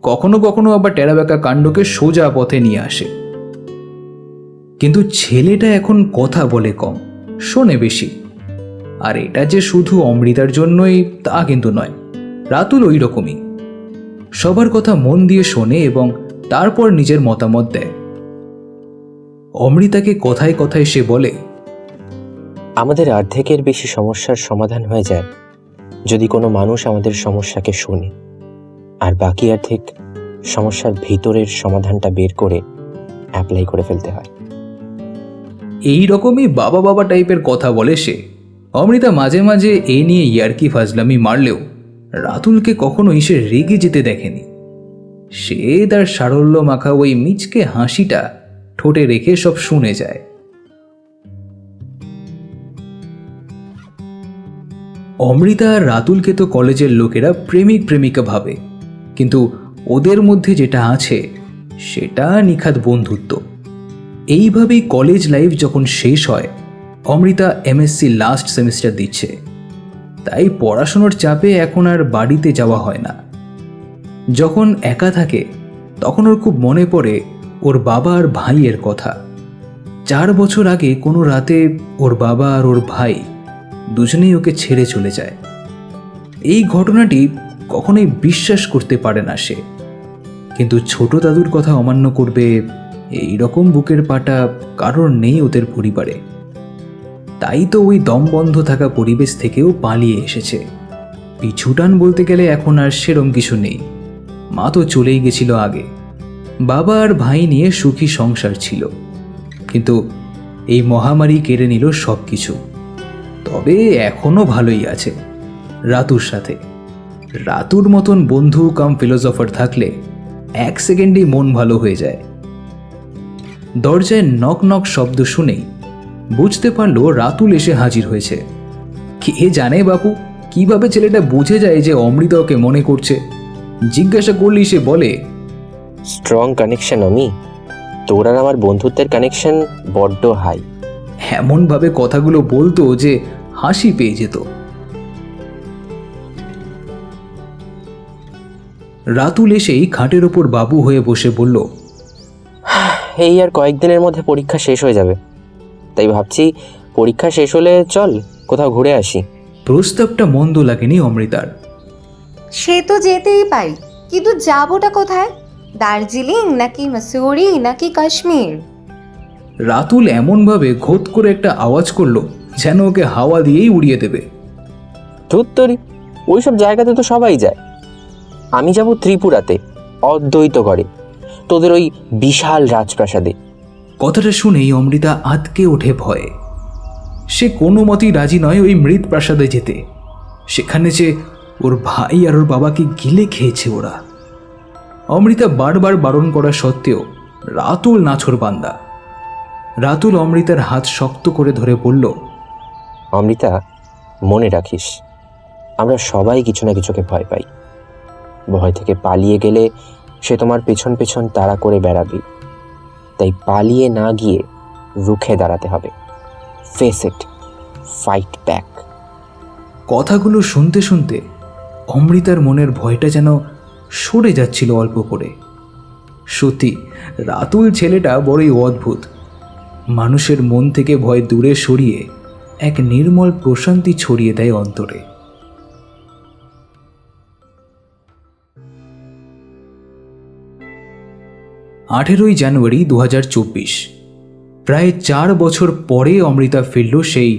কখনো কখনো আবার টেরাবেকা কাণ্ডকে সোজা পথে নিয়ে আসে। কিন্তু ছেলেটা এখন কথা বলে কম, শোনে বেশি। আর এটা যে শুধু অমৃতার জন্যই তা কিন্তু নয়, রাতুল ওই রকমই, সবার কথা মন দিয়ে শোনে এবং তারপর নিজের মতামত দেয়। অমৃতাকে কথায় কথায় সে বলে, আমাদের অর্ধেকের বেশি সমস্যার সমাধান হয়ে যায় যদি কোনো মানুষ আমাদের সমস্যাকে শোনে, আর বাকি অর্ধেক সমস্যার ভিতরের সমাধানটা বের করে অ্যাপ্লাই করে ফেলতে হয়। এই রকমই বাবা বাবা টাইপের কথা বলে সে। অমৃতা মাঝে মাঝে এ নিয়ে ইয়ার্কি ফাজলামি মারলেও রাতুলকে কখনোই সে রেগে যেতে দেখেনি। সে তার সারল্য মাখা ওই মিচকে হাসিটা ঠোঁটে রেখে সব শুনে যায়। অমৃতা আর রাতুলকে তো কলেজের লোকেরা প্রেমিক প্রেমিকা ভাবে, কিন্তু ওদের মধ্যে যেটা আছে সেটা নিখাত বন্ধুত্ব। এইভাবেই কলেজ লাইফ যখন শেষ হয়, অমৃতা এমএসসি লাস্ট সেমিস্টার দিচ্ছে, তাই পড়াশোনার চাপে এখন আর বাড়িতে যাওয়া হয় না। যখন একা থাকে তখন ওর খুব মনে পড়ে ওর বাবা আর ভাইয়ের কথা। 4 বছর আগে কোনো রাতে ওর বাবা আর ওর ভাই দুজনেই ওকে ছেড়ে চলে যায়। এই ঘটনাটি কখনোই বিশ্বাস করতে পারে না সে, কিন্তু ছোট দাদুর কথা অমান্য করবে এই রকম বুকের পাটা কারোর নেই ওদের পরিবারে। তাই তো ওই দমবন্ধ থাকা পরিবেশ থেকেও পালিয়ে এসেছে। পিছুটান বলতে গেলে এখন আর সেরম কিছু নেই, মা তো চলেই গেছিল আগে। বাবা আর ভাই নিয়ে সুখী সংসার ছিল, কিন্তু এই মহামারী কেড়ে নিল সব কিছু। তবে এখনো ভালোই আছে রাতুর সাথে। রাতুর মতন বন্ধু কাম ফিলোসফার থাকলে 1 সেকেন্ডেই মন ভালো হয়ে যায়। দরজায় নক নক শব্দ শুনেই বুঝতে পারলো রাতুল এসে হাজির হয়েছে। কে জানে বাপু কিভাবে ছেলেটা বুঝে যায় যে অমৃতা ওকে মনে করছে। জিজ্ঞাসা করলেই সে বলে, স্ট্রং কানেকশন আমি, তোর আর আমার বন্ধুত্বের কানেকশন বড্ড হাই। এমনভাবে কথাগুলো বলতো যে হাসি পেয়ে যেত। রাতুল এসেই খাটের ওপর বাবু হয়ে বসে বলল, এই আর কয়েকদিনের মধ্যে পরীক্ষা শেষ হয়ে যাবে, তাই ভাবছি পরীক্ষা শেষ হলে চল কোথাও ঘুরে আসি। প্রস্তাবটা মন্দ লাগেনি অমৃতার। সে তো যেতেই পারি, কিন্তু যাবোটা কোথায়? দার্জিলিং নাকি মসুরি নাকি কাশ্মীর? রাতুল এমনভাবে ঘোত করে একটা আওয়াজ করলো যেন ওকে হাওয়া দিয়েই উড়িয়ে দেবে। ধুত্তরি, ওইসব জায়গাতে তো সবাই যায়। আমি যাব ত্রিপুরাতে, অদ্বৈত করে, তোদের ওই বিশাল রাজপ্রাসাদে। কথাটা শুনেই অমৃতা আতকে ওঠে ভয়ে। সে কোনো মতেই রাজি নয় ওই মৃত প্রাসাদে যেতে। সেখানে যে ওর ভাই আর ওর বাবাকে গিলে খেয়েছে ওরা। অমৃতা বারবার বারণ করা সত্ত্বেও রাতুল নাছোড়বান্দা। রাতুল অমৃতার হাত শক্ত করে ধরে বলল, অমৃতা, মনে রাখিস, আমরা সবাই কিছু না কিছুকে ভয় পাই। ভয় থেকে পালিয়ে গেলে সে তোমার পেছন পেছন তাড়া করে বেড়াবি। তাই পালিয়ে না গিয়ে রুখে দাঁড়াতে হবে। Face it, fight back. কথাগুলো শুনতে শুনতে অমৃতার মনের ভয়টা যেন সরে যাচ্ছিল অল্প করে। সত্যি রাতুল ছেলেটা বড়ই অদ্ভুত। মানুষের মন থেকে ভয় দূরে সরিয়ে এক নির্মল প্রশান্তি ছড়িয়ে দেয় অন্তরে। আঠেরোই জানুয়ারি 2024, প্রায় 4 বছর পরে অমৃতা ফিরল সেই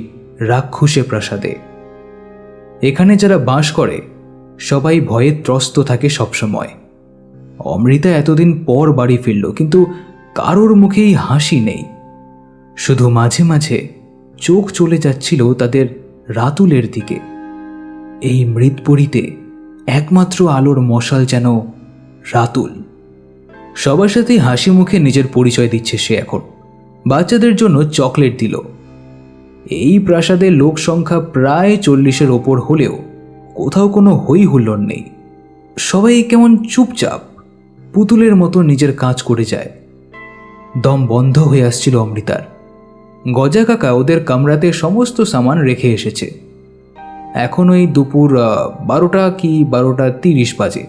রাক্ষসে প্রাসাদে। এখানে যারা বাস করে সবাই ভয়ে ত্রস্ত থাকে সবসময়। অমৃতা এতদিন পর বাড়ি ফিরল, কিন্তু কারোর মুখেই হাসি নেই। শুধু মাঝে মাঝে চোখ চলে যাচ্ছিল তাদের রাতুলের দিকে। এই মৃতপুরীতে একমাত্র আলোর মশাল যেন রাতুল। সবার সাথে হাসি মুখে নিজের পরিচয় দিচ্ছে সে এখন। বাচ্চাদের জন্য চকলেট দিল। এই প্রাসাদের লোক সংখ্যা প্রায় 40-এর ওপর হলেও কোথাও কোনো হই হুল্লোড় নেই। সবাই কেমন চুপচাপ পুতুলের মতো নিজের কাজ করে যায়। দম বন্ধ হয়ে আসছিল অমৃতার। গজা কাকা ওদের কামরাতে সমস্ত সামান রেখে এসেছে। এখন ওই দুপুর 12টা কি 12:30 বাজে,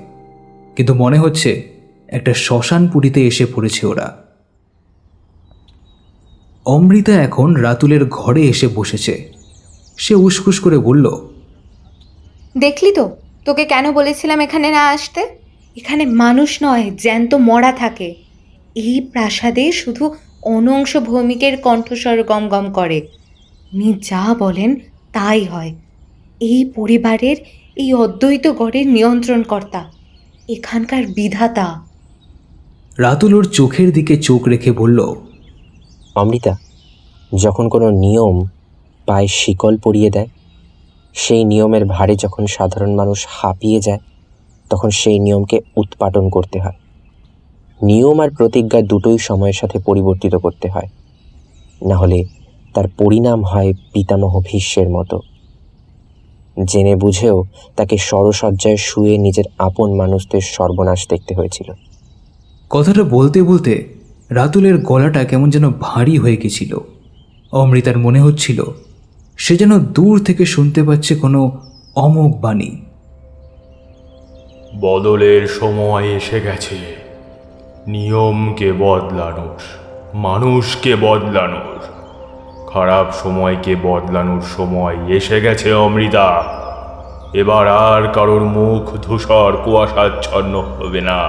কিন্তু মনে হচ্ছে একটা শ্মশানপুরীতে এসে পড়েছে ওরা। অমৃতা এখন রাতুলের ঘরে এসে বসেছে। সে উসখুস করে বলল, দেখলি তো, তোকে কেন বলেছিলাম এখানে না আসতে? এখানে মানুষ নয়, জ্যান্ত মরা থাকে। এই প্রাসাদে শুধু অনংশ ভৌমিকের কণ্ঠস্বর গমগম করে। উনি যা বলেন তাই হয়। এই পরিবারের, এই অদ্বৈত গড়ের নিয়ন্ত্রণকর্তা, এখানকার বিধাতা। রাতুল ওর চোখের দিকে চোখ রেখে বলল, অমৃতা, যখন কোনো নিয়ম পায়ে শিকল পরিয়ে দেয়, সেই নিয়মের ভারে যখন সাধারণ মানুষ হাঁপিয়ে যায়, তখন সেই নিয়মকে উৎপাটন করতে হয়। নিয়ম আর প্রতিজ্ঞা দুটোই সময়ের সাথে পরিবর্তিত করতে হয়, না হলে তার পরিণাম হয় পিতামহ ভীষ্মের মতো। জেনে বুঝেও তাকে সরসজ্জায় শুয়ে নিজের আপন মানুষদের সর্বনাশ দেখতে হয়েছিল। কথাটা বলতে বলতে রাতুলের গলাটা কেমন যেন ভারী হয়ে গেছিল। অমৃতার মনে হচ্ছিল সে যেন দূর থেকে শুনতে পাচ্ছে কোনো অমোঘ বাণী। বদলের সময় এসে গেছে। নিয়মকে বদলানোর, মানুষকে বদলানোর, খারাপ সময়কে বদলানোর সময় এসে গেছে অমৃতা। এবার আর কারোর মুখ ধূসর কুয়াশাচ্ছন্ন হবে না।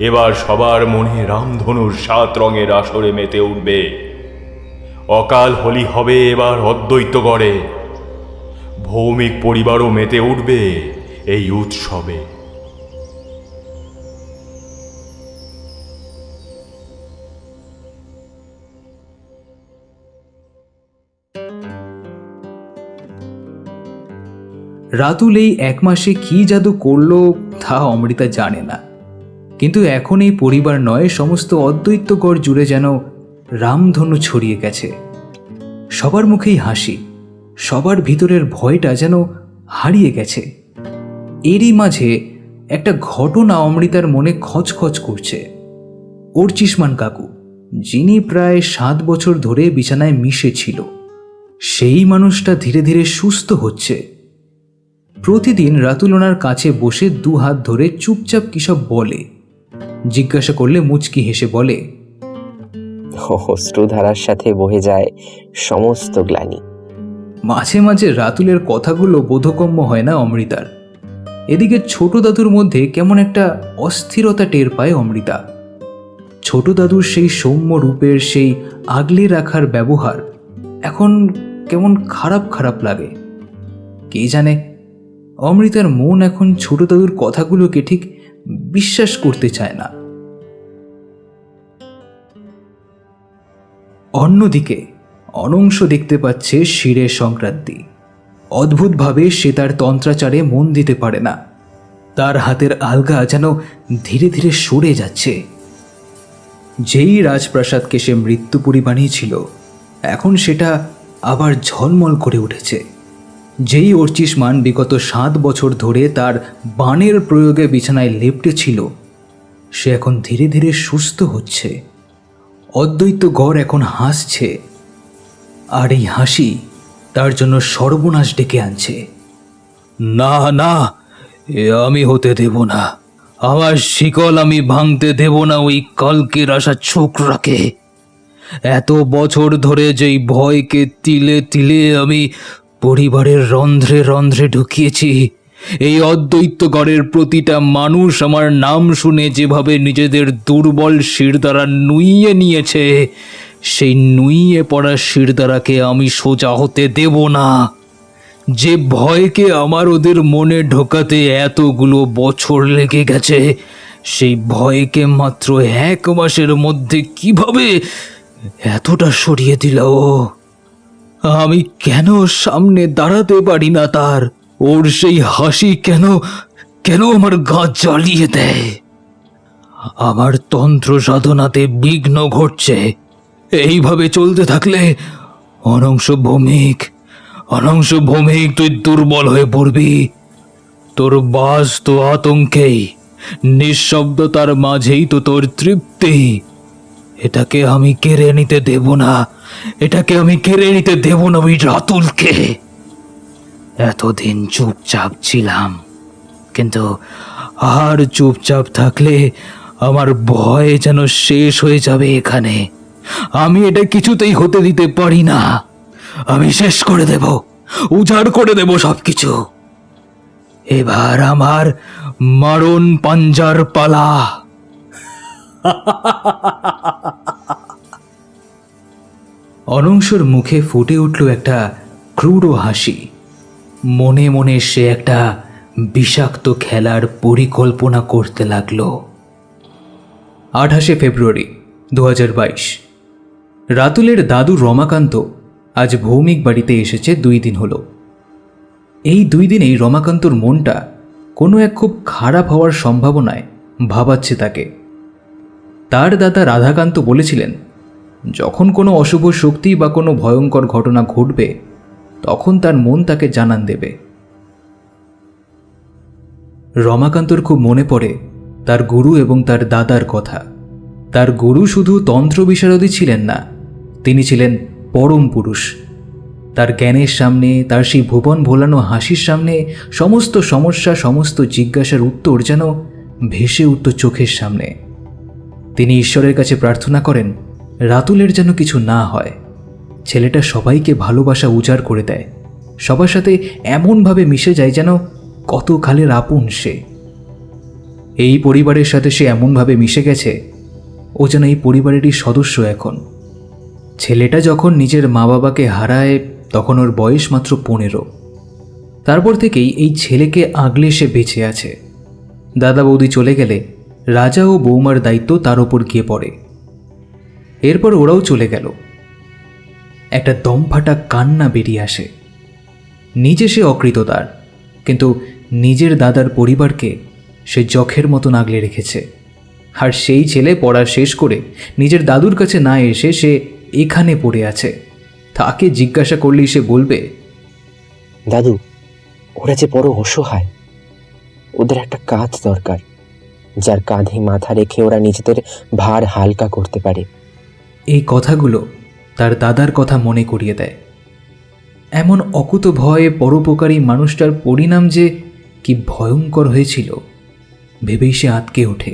এবার সবার মনে রামধনুর 7 রঙের আসরে মেতে উঠবে। অকাল হোলি হবে এবার অদ্বৈতগড়ে। ভৌমিক পরিবারও মেতে উঠবে এই উৎসবে। রাতুল এই 1 মাসে কি জাদু করলো তা অমৃতা জানে না, কিন্তু এখন এই পরিবার নয়, সমস্ত অদ্বৈতগড় জুড়ে যেন রামধনু ছড়িয়ে গেছে। সবার মুখেই হাসি, সবার ভিতরের ভয়টা যেন হারিয়ে গেছে। এরই মাঝে একটা ঘটনা অমৃতার মনে খচখচ করছে। অর্চিষ্মান কাকু, যিনি প্রায় 7 বছর ধরে বিছানায় মিশে ছিল, সেই মানুষটা ধীরে ধীরে সুস্থ হচ্ছে। প্রতিদিন রাতুল ওনার কাছে বসে 2 হাত ধরে চুপচাপ কিসব বলে। জিজ্ঞাসা করলে মুচকি হেসে বলে, অশ্রুধারার সাথে বহে যায় সমস্ত গ্লানি। মাঝে মাঝে রাতুলের কথাগুলো বোধগম্য হয় না অমৃতার। এদিকে ছোট দাদুর মধ্যে কেমন একটা অস্থিরতা টের পায় অমৃতা। ছোট দাদুর সেই সৌম্য রূপের, সেই আগলে রাখার ব্যবহার এখন কেমন খারাপ খারাপ লাগে। কে জানে, অমৃতার মন এখন ছোট দাদুর কথাগুলোকে ঠিক বিশ্বাস করতে চায় না। অন্যদিকে অনংশ দেখতে পাচ্ছে শিরের সংক্রান্তি। অদ্ভুতভাবে সে তার তন্ত্রাচারে মন দিতে পারে না। তার হাতের আলগা যেন ধীরে ধীরে সরে যাচ্ছে। যেই রাজপ্রাসাদকে সে মৃত্যুপুরী বানিয়েছিল, এখন সেটা আবার ঝলমল করে উঠেছে। যেই অর্চিষ্মান বিগত 7 বছর ধরে তার বাণের প্রয়োগে বিছানায় লেপ্টে ছিল, সে এখন ধীরে ধীরে সুস্থ হচ্ছে। অদ্বৈতগড় এখন হাসছে, আর এই হাসি তার জন্য সর্বনাশ ডেকে আনছে। না না, এ আমি হতে দেব না। আমার শিকল আমি ভাঙতে দেব না ওই কালকের আসা ছোকরাকে। এত বছর ধরে যেই ভয়কে তিলে তিলে আমি পরিবারের রন্ধ্রে রন্ধ্রে ঢুকিয়েছি, এই অদ্বৈতগড়ের প্রতিটা মানুষ আমার নাম শুনে যেভাবে নিজেদের দুর্বল শিরদাঁড়া নুইয়ে নিয়েছে, সেই নুইয়ে পড়া শিরদাঁড়াকে আমি সোজা হতে দেব না। যে ভয়কে আমার ওদের মনে ঢোকাতে এতগুলো বছর লেগে গেছে, সেই ভয়কে মাত্র 1 মাসের মধ্যে কিভাবে এতটা সরিয়ে দিল। আমি কেন সামনে দাঁড়াতে পারি না তার? ওর সেই হাসি কেন কেন আমার গা জ্বালিয়ে দেয়? আমার তন্ত্র সাধনাতে বিঘ্ন ঘটছে। এইভাবে চলতে থাকলে অনংশ ভৌমিক তুই দুর্বল হয়ে পড়বি। তোর বাস তো আতঙ্কেই, নিঃশব্দতার মাঝেই তো তোর তৃপ্তি। এটাকে আমি কেড়ে নিতে দেব না ওই রাতুলকে। এতদিন চুপচাপ ছিলাম, কিন্তু আর চুপচাপ থাকলে আমার ভয় যেন শেষ হয়ে যাবে এখানে। আমি এটা কিছুতেই হতে দিতে পারি না। আমি শেষ করে দেব, উজাড় করে দেব সবকিছু। এবার আমার মারণ পাঞ্জার পালা। অনংশর মুখে ফুটে উঠল একটা ক্রূর হাসি। মনে মনে সে একটা বিষাক্ত খেলার পরিকল্পনা করতে লাগলো। 28শে ফেব্রুয়ারি 2022। রাতুলের দাদু রমাকান্ত আজ ভৌমিক বাড়িতে এসেছে 2 দিন হলো। এই 2 দিনেই রমাকান্তর মনটা কোনো এক খুব খারাপ হওয়ার সম্ভাবনায় ভাবাচ্ছে তাকে। তার দাদা রাধাকান্ত বলেছিলেন, যখন কোনো অশুভ শক্তি বা কোনো ভয়ঙ্কর ঘটনা ঘটবে তখন তার মন তাকে জানান দেবে। রমাকান্তর খুব মনে পড়ে তার গুরু এবং তার দাদার কথা। তার গুরু শুধু তন্ত্র বিশারদই ছিলেন না, তিনি ছিলেন পরম পুরুষ। তার জ্ঞানের সামনে, তার সেই ভুবন ভোলানো হাসির সামনে সমস্ত সমস্যা, সমস্ত জিজ্ঞাসার উত্তর যেন ভেসে উঠত চোখের সামনে। তিনি ঈশ্বরের কাছে প্রার্থনা করেন রাতুলের যেন কিছু না হয়। ছেলেটা সবাইকে ভালোবাসা উজাড় করে দেয়, সবার সাথে এমনভাবে মিশে যায় যেন কত কালের আপন সে। এই পরিবারের সাথে সে এমনভাবে মিশে গেছে ও যেন এই পরিবারেরই সদস্য এখন। ছেলেটা যখন নিজের মা বাবাকে হারায় তখন ওর বয়স মাত্র 15। তারপর থেকেই এই ছেলেকে আগলে সে বেঁচে আছে। দাদা বৌদি চলে গেলে রাজা ও বৌমার দায়িত্ব তার ওপর গিয়ে পড়ে। এরপর ওরাও চলে গেল। একটা দমফাটা কান্না বেরিয়ে আসে। নিজে সে অকৃতদার, কিন্তু নিজের দাদার পরিবারকে সে যখের মতন আগলে রেখেছে। আর সেই ছেলে পড়া শেষ করে নিজের দাদুর কাছে না এসে সে এখানে পড়ে আছে। তাকে জিজ্ঞাসা করলেই সে বলবে, দাদু, ওরা যে বড় অসহায়, ওদের একটা কাঁধ দরকার, যার কাঁধে মাথা রেখে ওরা নিজেদের ভার হালকা করতে পারে। এই কথাগুলো তার দাদার কথা মনে করিয়ে দেয়। এমন অকুত ভয়ে পরোপকারী মানুষটার পরিণাম যে কি ভয়ঙ্কর হয়েছিল ভেবেই সে আঁতকে ওঠে।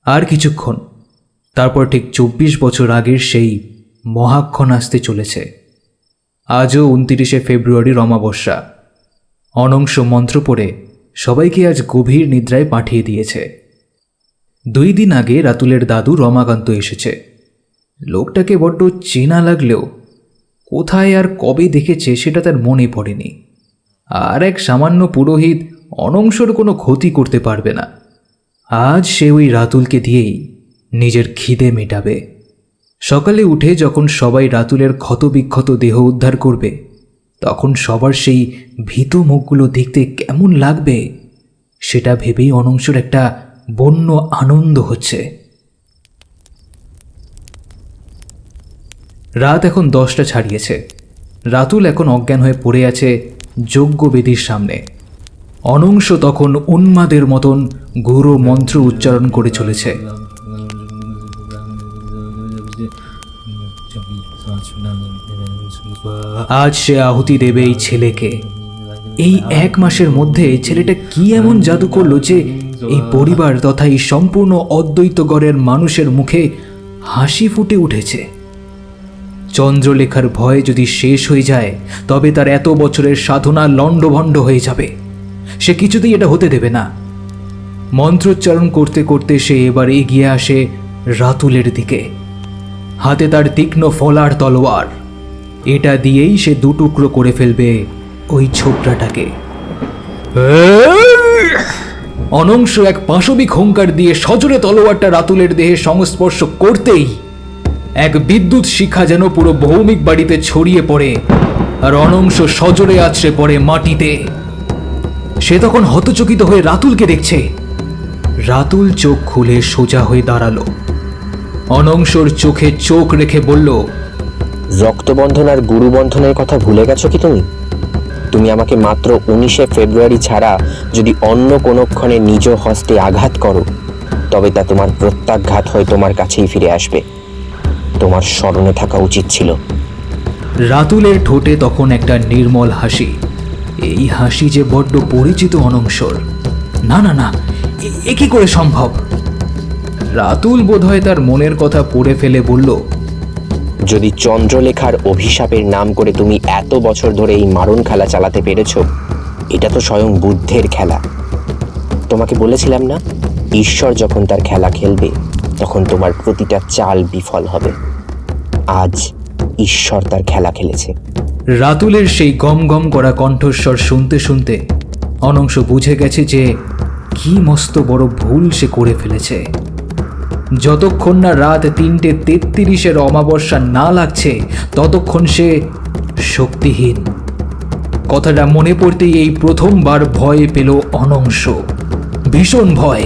আর কিছুক্ষণ, তারপর ঠিক 24 বছর আগের সেই মহাক্ষণ আসতে চলেছে। আজও 29শে ফেব্রুয়ারির অমাবস্যা। অনংশ মন্ত্র পড়ে সবাইকে আজ গভীর নিদ্রায় পাঠিয়ে দিয়েছে। 2 দিন আগে রাতুলের দাদু রমাকান্ত এসেছে। লোকটাকে বড্ড চেনা লাগলেও কোথায় আর কবে দেখেছে সেটা তার মনে পড়েনি। আর এক সামান্য পুরোহিত অনংশর কোনো ক্ষতি করতে পারবে না। আজ সে ওই রাতুলকে দিয়েই নিজের খিদে মেটাবে। সকালে উঠে যখন সবাই রাতুলের ক্ষতবিক্ষত দেহ উদ্ধার করবে তখন সবার সেই ভীত মুখগুলো দেখতে কেমন লাগবে সেটা ভেবেই অনংশর একটা বন্য আনন্দ হচ্ছে। রাত এখন 10টা ছাড়িয়েছে। রাতুল এখন অজ্ঞান হয়ে পড়ে আছে যজ্ঞবেদীর সামনে। অনংশ তখন উন্মাদের মতন গুরু মন্ত্র উচ্চারণ করে চলেছে। আজ সে আহুতি দেবে এই ছেলেকে। এই 1 মাসের মধ্যে ছেলেটা কি এমন জাদু করলো যে এই পরিবার তথা এই সম্পূর্ণ অদ্বৈতগড়ের মানুষের মুখে হাসি ফুটে উঠেছে। চন্দ্রলেখার ভয় যদি শেষ হয়ে যায় তবে তার এত বছরের সাধনা লণ্ডভণ্ড হয়ে যাবে। সে কিছুতেই এটা হতে দেবে না। মন্ত্রোচ্চারণ করতে করতে সে এবার এগিয়ে আসে রাতুলের দিকে। হাতে তার তীক্ষ্ণ ফলার তলোয়ার। এটা দিয়েই সে 2 টুকরো করে ফেলবে ওই ছোকরাটাকে। অনংশ এক পাশবিক হুঙ্কার দিয়ে সজোরে তলোয়ারটা রাতুলের দেহে সংস্পর্শ করতেই এক বিদ্যুৎ শিখা যেন পুরো ভৌমিক বাড়িতে ছড়িয়ে পড়ে আর অনংশ সজোরে আছড়ে পড়ে মাটিতে। সে তখন হতচকিত হয়ে রাতুলকে দেখছে। রাতুল চোখ খুলে সোজা হয়ে দাঁড়ালো। অনংশর চোখে চোখ রেখে বলল, রক্তবন্ধন আর গুরুবন্ধনের কথা ভুলে গেছো কি তুমি? তুমি আমাকে মাত্র 19শে ফেব্রুয়ারি ছাড়া যদি অন্য কোনোক্ষণে নিজ হস্তে আঘাত করো, তবে তা তোমার প্রত্যাঘাত হয়ে তোমার কাছেই ফিরে আসবে। তোমার স্মরণে থাকা উচিত ছিল। রাতুলের ঠোঁটে তখন একটা নির্মল হাসি। এই হাসি যে বড্ড পরিচিত অনংশর। না না না, এ কি করে সম্ভব? রাতুল বোধহয় তার মনের কথা পড়ে ফেলে বলল, যদি চন্দ্রলেখার অভিশাপের নাম করে তুমি এত বছর ধরে এই মারণ খেলা চালাতে পেরেছ, এটা তো স্বয়ং বুদ্ধের খেলা। তোমাকে বলেছিলাম না, ঈশ্বর যখন তার খেলা খেলবে তখন তোমার প্রতিটা চাল বিফল হবে। আজ ঈশ্বর তার খেলা খেলেছে। রাতুলের সেই গম গম করা কণ্ঠস্বর শুনতে শুনতে অনংশ বুঝে গেছে যে কি মস্ত বড় ভুল সে করে ফেলেছে। যতক্ষণ না রাত 3:33 অমাবস্যা না লাগছে ততক্ষণ সে শক্তিহীন। কথাটা মনে পড়তেই এই প্রথমবার ভয় পেল অনংশ, ভীষণ ভয়।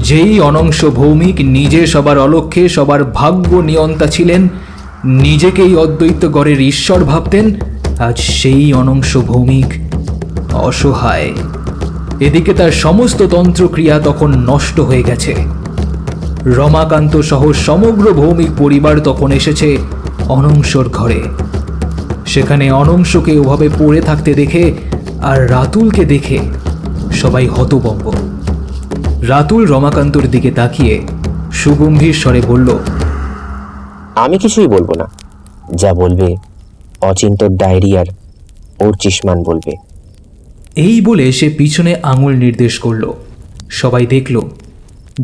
যেই অনংশ ভৌমিক নিজে সবার অলক্ষ্যে সবার ভাগ্য নিয়ন্তা ছিলেন, নিজেকেই অদ্বৈত গড়ের ঈশ্বর ভাবতেন, আজ সেই অনংশ ভৌমিক অসহায়। এদিকে তার সমস্ত তন্ত্রক্রিয়া তখন নষ্ট হয়ে গেছে। রমাকান্ত সহ সমগ্র ভৌমিক পরিবার তখন এসেছে অনংশর ঘরে। সেখানে অনংশকে ওভাবে পড়ে থাকতে দেখে আর রাতুলকে দেখে সবাই হতভম্ব। রাতুল রমাকান্তর দিকে তাকিয়ে সুগম্ভীর স্বরে বলল, আমি কিছুই বলবো না, যা বলবে অচিন্তর ডায়েরি আর অর্চিষ্মান বলবে। এই বলে সে পিছনে আঙুল নির্দেশ করল। সবাই দেখল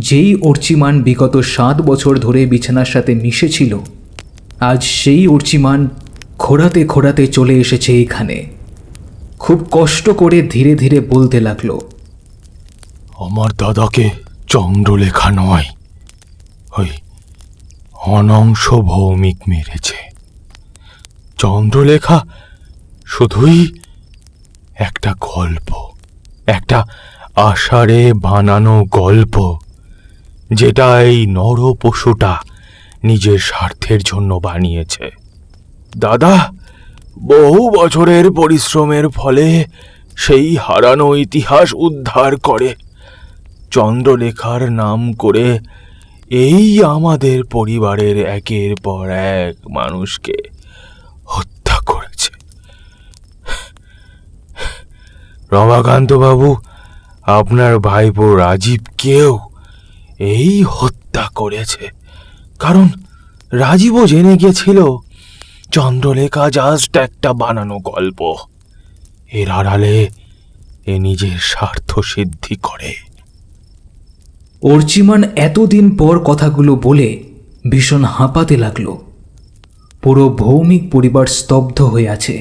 যেই অর্চিমান বিগত 7 বছর ধরে বিছানার সাথে মিশেছিল, আজ সেই অর্চিমান খোঁড়াতে খোঁড়াতে চলে এসেছে এখানে। খুব কষ্ট করে ধীরে ধীরে বলতে লাগলো, আমার দাদাকে চন্দ্রলেখা নয়, ওই অনংশ ভৌমিক মেরেছে। চন্দ্রলেখা শুধুই একটা গল্প, একটা আষাঢ়ে বানানো গল্প, যেটা এই নর পশুটা নিজের স্বার্থের জন্য বানিয়েছে। দাদা বহু বছরের পরিশ্রমের ফলে সেই হারানো ইতিহাস উদ্ধার করে চন্দ্রলেখার নাম করে এই আমাদের পরিবারের একের পর এক মানুষকে হত্যা করেছে। রমাকান্ত বাবু, আপনার ভাইপো রাজীবকেও এই হত্যা করেছে, কারণ রাজীবও জেনে গিয়েছিল চন্দ্রলেখা জাস্ট একটা বানানো গল্প। এর আড়ালে এ নিজের স্বার্থ সিদ্ধি করে। অর্চিমান এতদিন পর কথাগুলো বলে ভীষণ হাঁপাতে লাগলো। পুরো ভৌমিক পরিবার স্তব্ধ হয়ে আছে।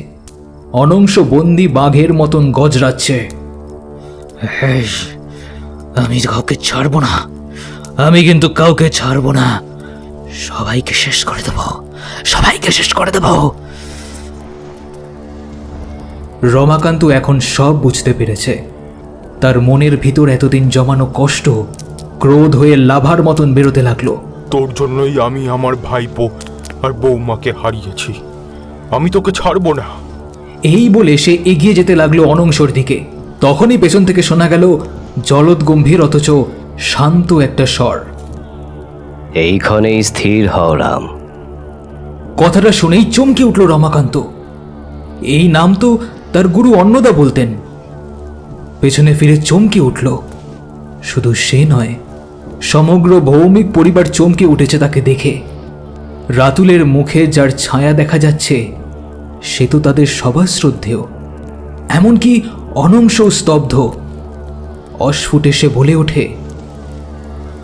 অনংশ বন্দি বাঘের মতন গজরাচ্ছে। আমি কাউকে ছাড়বো না, আমি কিন্তু কাউকে ছাড়বো না, সবাইকে শেষ করে দেব, সবাইকে শেষ করে দেব। রমাকান্ত এখন সব বুঝতে পেরেছে। তার মনের ভিতর এতদিন জমানো কষ্ট ক্রোধ হয়ে লাভার মতন বেরোতে লাগলো। তোর জন্যই আমি আমার ভাইপো আর বৌমাকে হারিয়েছি, আমি তোকে ছাড়বো না। এই বলে সে এগিয়ে যেতে লাগলো অনংশর দিকে। তখনই পেছন থেকে শোনা গেল জলদ গম্ভীর অথচ শান্ত একটা স্বর, এইখানেই স্থির হও রাম। কথাটা শুনেই চমকে উঠল রমাকান্ত। এই নাম তো তার গুরু অন্নদা বলতেন। পেছনে ফিরে চমকে উঠল। শুধু সে নয়, সমগ্র ভৌমিক পরিবার চমকে উঠেছে তাকে দেখে। রাতুলের মুখে যার ছায়া দেখা যাচ্ছে সে তো তাদের সবার শ্রদ্ধেয়। এমনকি অনংশ স্তব্ধ। অস্ফুটে সে বলে ওঠে,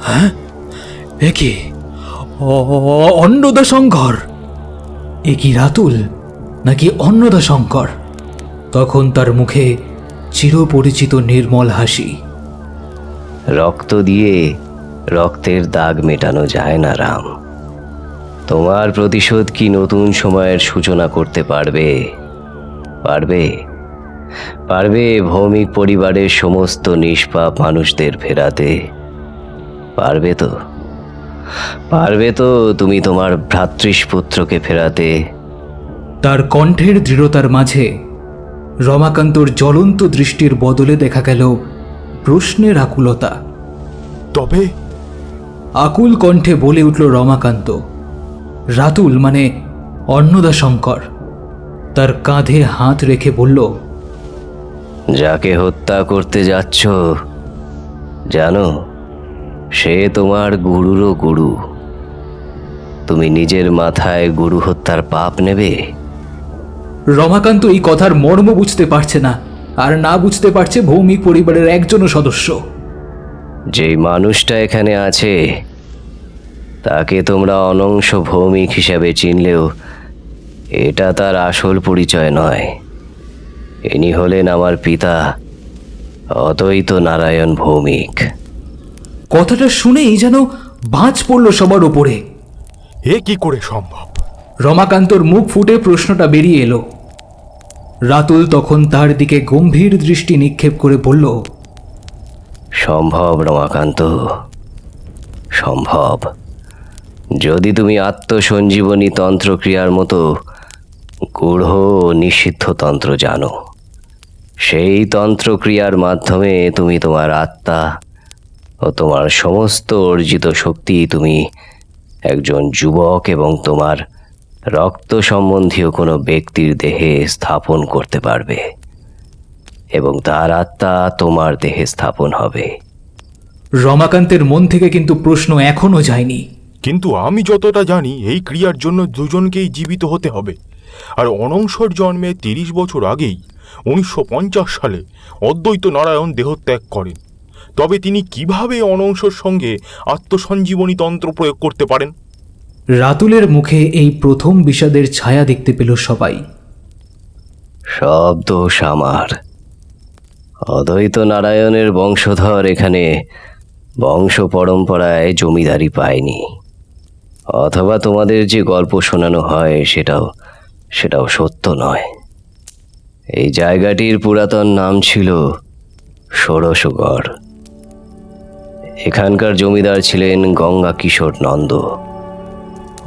হ্যাঁ, এ কি অন্নদা শঙ্কর? এ কি রাতুল নাকি অন্নদা শঙ্কর? তখন তার মুখে চিরপরিচিত নির্মল হাসি। রক্ত দিয়ে রক্তের দাগ মেটানো যায় না রাম। তোমার প্রতিশোধ কি নতুন সময়ের সূচনা করতে পারবে? পারবে? পারবে ভৌমিক পরিবারের সমস্ত নিষ্পাপ মানুষদের ফেরাতে? পারবে তো? পারবে তো তুমি তোমার ভ্রাতৃষ্পুত্রকে ফেরাতে? তার কণ্ঠের দৃঢ়তার মাঝে রমাকান্তর জ্বলন্ত দৃষ্টির বদলে দেখা গেল প্রশ্নের আকুলতা। তবে আকুল কণ্ঠে বলে উঠল রমাকান্ত। রাতুল মানে অন্নদাশঙ্কর তার কাঁধে হাত রেখে বলল, যাকে হত্যা করতে যাচ্ছ জানো, সে তোমার গুরুরও গুরু। তুমি নিজের মাথায় গুরু হত্যার পাপ নেবে? রমাকান্ত এই কথার মর্ম বুঝতে পারছে না, আর না বুঝতে পারছে ভৌমিক পরিবারের একজনও সদস্য। যেই মানুষটা এখানে আছে তাকে তোমরা অনংশ ভৌমিক হিসাবে চিনলেও এটা তার আসল পরিচয় নয়। ইনি হলেন আমার পিতা অদ্বৈত নারায়ণ ভৌমিক। কথাটা শুনেই যেন বাজ পড়ল সবার ওপরে। এ কি করে সম্ভব? রমাকান্তর মুখ ফুটে প্রশ্নটা বেরিয়ে এলো। রাতুল তখন তার দিকে গম্ভীর দৃষ্টি নিক্ষেপ করে বলল, সম্ভব রমাকান্ত, সম্ভব। যদি তুমি আত্মসঞ্জীবনী তন্ত্রক্রিয়ার মতো গূঢ় ও নিষিদ্ধ তন্ত্র জানো, সেই তন্ত্রক্রিয়ার মাধ্যমে তুমি তোমার আত্মা ও তোমার সমস্ত অর্জিত শক্তি তুমি একজন যুবক এবং তোমার রক্ত সম্বন্ধীয় কোনো ব্যক্তির দেহে স্থাপন করতে পারবে এবং তার আত্মা তোমার দেহে স্থাপন হবে। রমাকান্তের মন থেকে কিন্তু প্রশ্ন এখনো যায়নি। কিন্তু আমি যতটা জানি এই ক্রিয়ার জন্য দুজনকেই জীবিত হতে হবে। আর অনংশর জন্মে 30 বছর আগেই 1950 সালে অদ্বৈত নারায়ণ দেহত্যাগ করেন। তবে তিনি কিভাবে অনংশর সঙ্গে আত্মসঞ্জীবনী তন্ত্র প্রয়োগ করতে পারেন? রাতুলের মুখে এই প্রথম বিষাদের ছায়া দেখতে পেল সবাই। সব দোষ আমার। অদ্বৈত নারায়ণের বংশধর এখানে বংশ পরম্পরায় জমিদারি পায়নি, অথবা তোমাদের যে গল্প শোনানো হয় সেটাও সত্য নয়। এই জায়গাটির পুরাতন নাম ছিল ষোড়শগড়। এখানকার জমিদার ছিলেন গঙ্গা কিশোর নন্দ।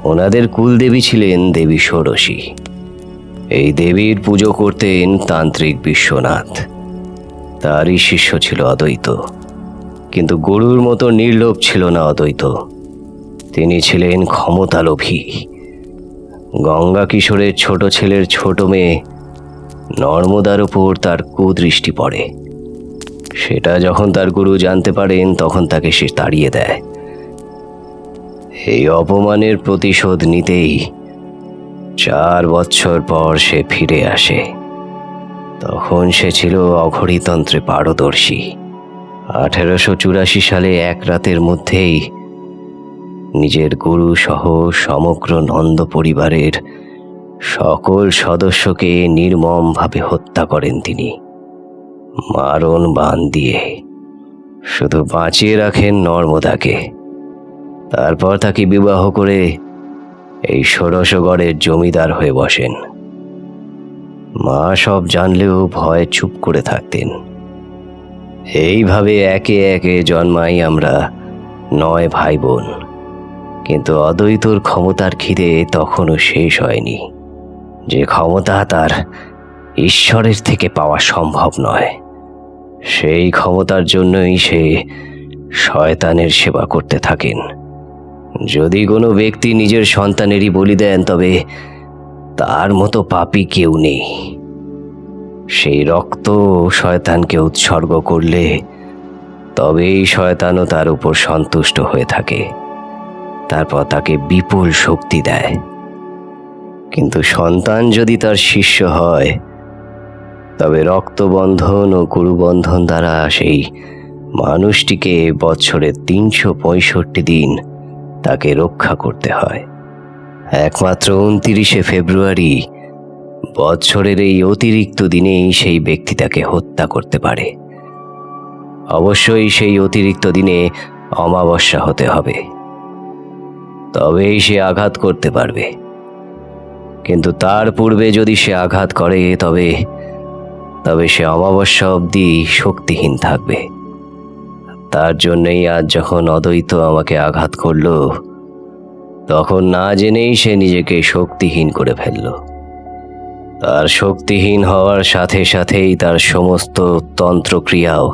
ওনাদের কুলদেবী ছিলেন দেবী ষোড়শী। এই দেবীর পুজো করতেন তান্ত্রিক বিশ্বনাথ। তারই শিষ্য ছিল অদ্বৈত। কিন্তু গরুর মতো নির্লোভ ছিল না অদ্বৈত, তিনি ছিলেন ক্ষমতালোভী। গঙ্গা কিশোরের ছোট ছেলের ছোট মেয়ে নর্মদার উপর তার কুদৃষ্টি পড়ে। সেটা যখন তার গুরু জানতে পারেন তখন তাকে সে তাড়িয়ে দেয়। এই অপমানের প্রতিশোধ নিতেই 4 বছর পর সে ফিরে আসে। তখন সে ছিল অঘরীতন্ত্রে পারদর্শী। 1884 সালে এক রাতের মধ্যেই নিজের গুরু সহ সমগ্র নন্দ পরিবারের সকল সদস্যকে নির্মমভাবে হত্যা করেন তিনি, মারণ বাণ দিয়ে। শুধু বাঁচিয়ে রাখেন নর্মদাকে। তারপর তাকে বিবাহ করে এই ষোড়শগড়ের জমিদার হয়ে বসেন। মা সব জানলেও ভয়ে চুপ করে থাকতেন। এইভাবে একে একে জন্মাই আমরা 9 ভাই বোন। কিন্তু অদ্বৈতর ক্ষমতার খিদে তখনও শেষ হয়নি। যে ক্ষমতা তার ঈশ্বরের থেকে পাওয়া সম্ভব নয়, সেই ক্ষমতার জন্যই সে শয়তানের সেবা করতে থাকেন। যদি কোনো ব্যক্তি নিজের সন্তানেরই বলি দেন তবে তার মতো পাপী কেউ নেই। সেই রক্ত শয়তানকে উৎসর্গ করলে তবেই শয়তানও তার উপর সন্তুষ্ট হয়ে থাকে, তারপর তাকে বিপুল শক্তি দেয়। কিন্তু সন্তান যদি তার শিষ্য হয় তবে রক্তবন্ধন ও গুরুবন্ধন দ্বারা সেই মানুষটিকে বছরে 365 দিন তাকে রক্ষা করতে হয়। একমাত্র 29শে ফেব্রুয়ারি বছরের এই অতিরিক্ত দিনেই সেই ব্যক্তি তাকে হত্যা করতে পারে। অবশ্যই সেই অতিরিক্ত দিনে অমাবস্যা হতে হবে, তবেই সে আঘাত করতে পারবে। কিন্তু তার পূর্বে যদি সে আঘাত করে তবে তবে সে অমাবস্যা অবধি শক্তিহীন থাকবে। তার জন্যই আজ যখন অদ্বৈত আমাকে আঘাত করল, তখন না জেনেই সে নিজেকে শক্তিহীন করে ফেলল। তার শক্তিহীন হওয়ার সাথে সাথেই তার সমস্ত তন্ত্রক্রিয়াও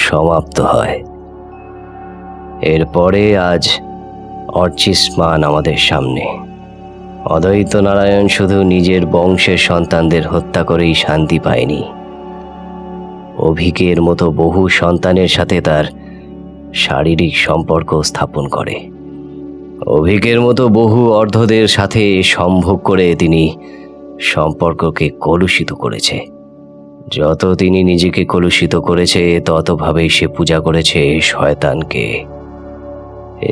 সমাপ্ত হয়। এরপরে আজ অর্চিষ্মান আমাদের সামনে। অদ্বৈত নারায়ণ শুধু নিজের বংশের সন্তানদের হত্যা করেই শান্তি পায়নি, অভিকের মতো বহু সন্তানের সাথে তার শারীরিক সম্পর্ক স্থাপন করে। অভিকের মতো বহু অর্ধদের সাথে সম্ভোগ করে তিনি সম্পর্ককে কলুষিত করেছে। যত তিনি নিজেকে কলুষিত করেছে ততভাবেই সে পূজা করেছে শয়তানকে।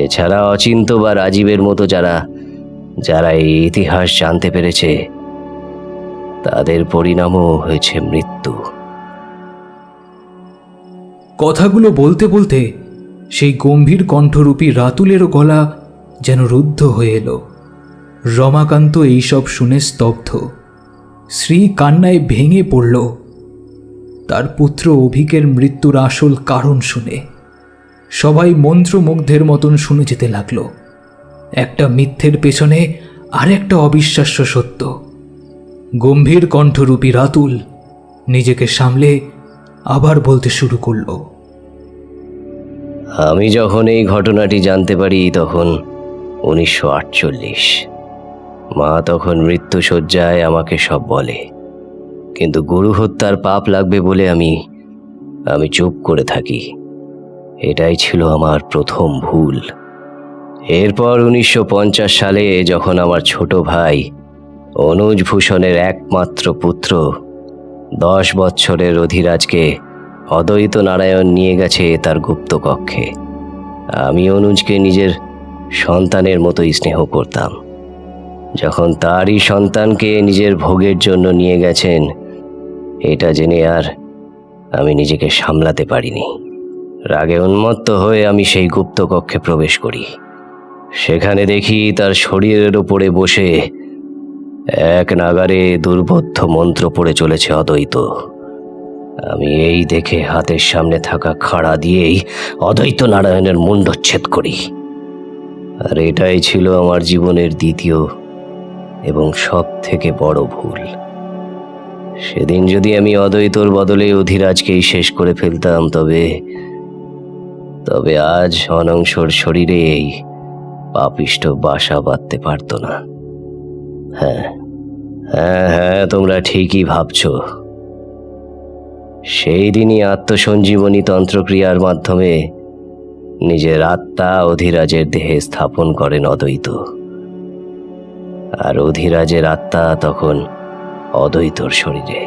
এছাড়া অচিন্ত বা রাজীবের মতো যারা এই ইতিহাস জানতে পেরেছে, তাদের পরিণামও হয়েছে মৃত্যু। কথাগুলো বলতে বলতে সেই গম্ভীর কণ্ঠরূপী রাতুলেরও গলা যেন রুদ্ধ হয়ে এলো। রমাকান্ত এইসব শুনে স্তব্ধ। শ্রী কান্নায় ভেঙে পড়ল তার পুত্র অভিকের মৃত্যুর আসল কারণ শুনে। সবাই মন্ত্রমুগ্ধের মতন শুনে যেতে লাগলো। একটা মিথ্যের পেছনে আর একটা অবিশ্বাস্য সত্য। গম্ভীর কণ্ঠরূপী রাতুল নিজেকে সামলে আবার বলতে শুরু করলো। আমি যখন এই ঘটনাটি জানতে পারি তখন 1948। মা তখন মৃত্যুশয্যায় আমাকে সব বলে, কিন্তু গুরু হত্যার পাপ লাগবে বলে আমি চুপ করে থাকি। এটাই ছিল আমার প্রথম ভুল। এরপর 1950 সালে যখন আমার ছোট ভাই অনুজ ভূষণের একমাত্র পুত্র 10 বছরের অধিরাজকে অদ্বৈত নারায়ণ নিয়ে গেছে তার গুপ্ত কক্ষে, আমি অনুজকে নিজের সন্তানের মতোই স্নেহ করতাম। যখন তারই সন্তানকে নিজের ভোগের জন্য নিয়ে গেছেন, এটা জেনে আর আমি নিজেকে সামলাতে পারিনি। রাগে উন্মত্ত হয়ে আমি সেই গুপ্ত কক্ষে প্রবেশ করি। সেখানে দেখি তার শরীরের ওপরে বসে এক নাগারে দুর্বোধ্য মন্ত্র পড়ে চলেছে অদ্বৈত। আমি এই দেখে হাতের সামনে থাকা খাড়া দিয়েই অদ্বৈত নারায়ণের মুণ্ডচ্ছেদ করি। আর এটাই ছিল আমার জীবনের দ্বিতীয় এবং সব থেকে বড় ভুল। সেদিন যদি আমি অদ্বৈতর বদলে অধিরাজকেই শেষ করে ফেলতাম, তবে আজ অনংশর শরীরে এই পাপিষ্ঠ বাসা বাঁধতে পারত না। হ্যাঁ, তোমরা ঠিকই ভাবছ। সেই দিনই আত্মসঞ্জীবনী তন্ত্রক্রিয়ার মাধ্যমে নিজের আত্মা অধিরাজের দেহে স্থাপন করেন অদ্বৈত। আর অধিরাজের আত্মা তখন অদ্বৈতর শরীরে।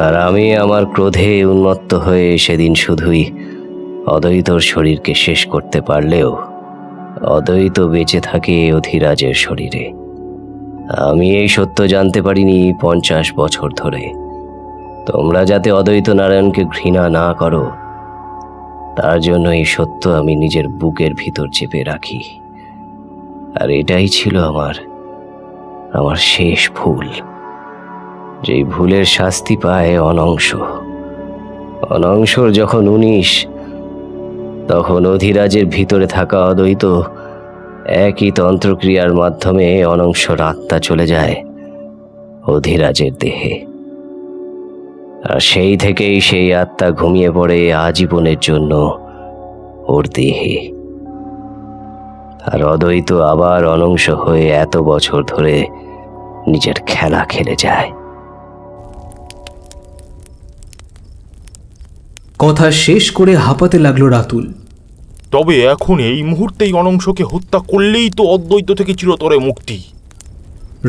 আর আমি আমার ক্রোধে উন্মত্ত হয়ে সেদিন শুধুই অদ্বৈতর শরীরকে শেষ করতে পারলেও অদ্বৈত বেঁচে থাকে অধিরাজের শরীরে। আমি এই সত্য জানতে পারিনি 50 বছর ধরে। তোমরা যাতে অদ্বৈত নারায়ণকে ঘৃণা না করো, তার জন্য এই সত্য আমি নিজের বুকের ভিতর চেপে রাখি। আর এটাই ছিল আমার শেষ ভুল, যেই ভুলের শাস্তি পায় অনংশ। অনংশর যখন 19, তখন অধিরাজের ভিতরে থাকা অদ্বৈত একই তন্ত্রক্রিয়ার মাধ্যমে অনংশর আত্মা চলে যায় অধিরাজের দেহে। আর সেই থেকেই সেই আত্মা ঘুমিয়ে পড়ে আজীবনের জন্য ওর দেহে। আর অদ্বৈত আবার অনংশ হয়ে এত বছর ধরে নিজের খেলা খেলে যায়। কথা শেষ করে হাঁপাতে লাগলো রাতুল। তবে এখন এই মুহূর্তেই অনংশকে হত্যা করলেই তো অদ্বৈত থেকে চিরতরে মুক্তি।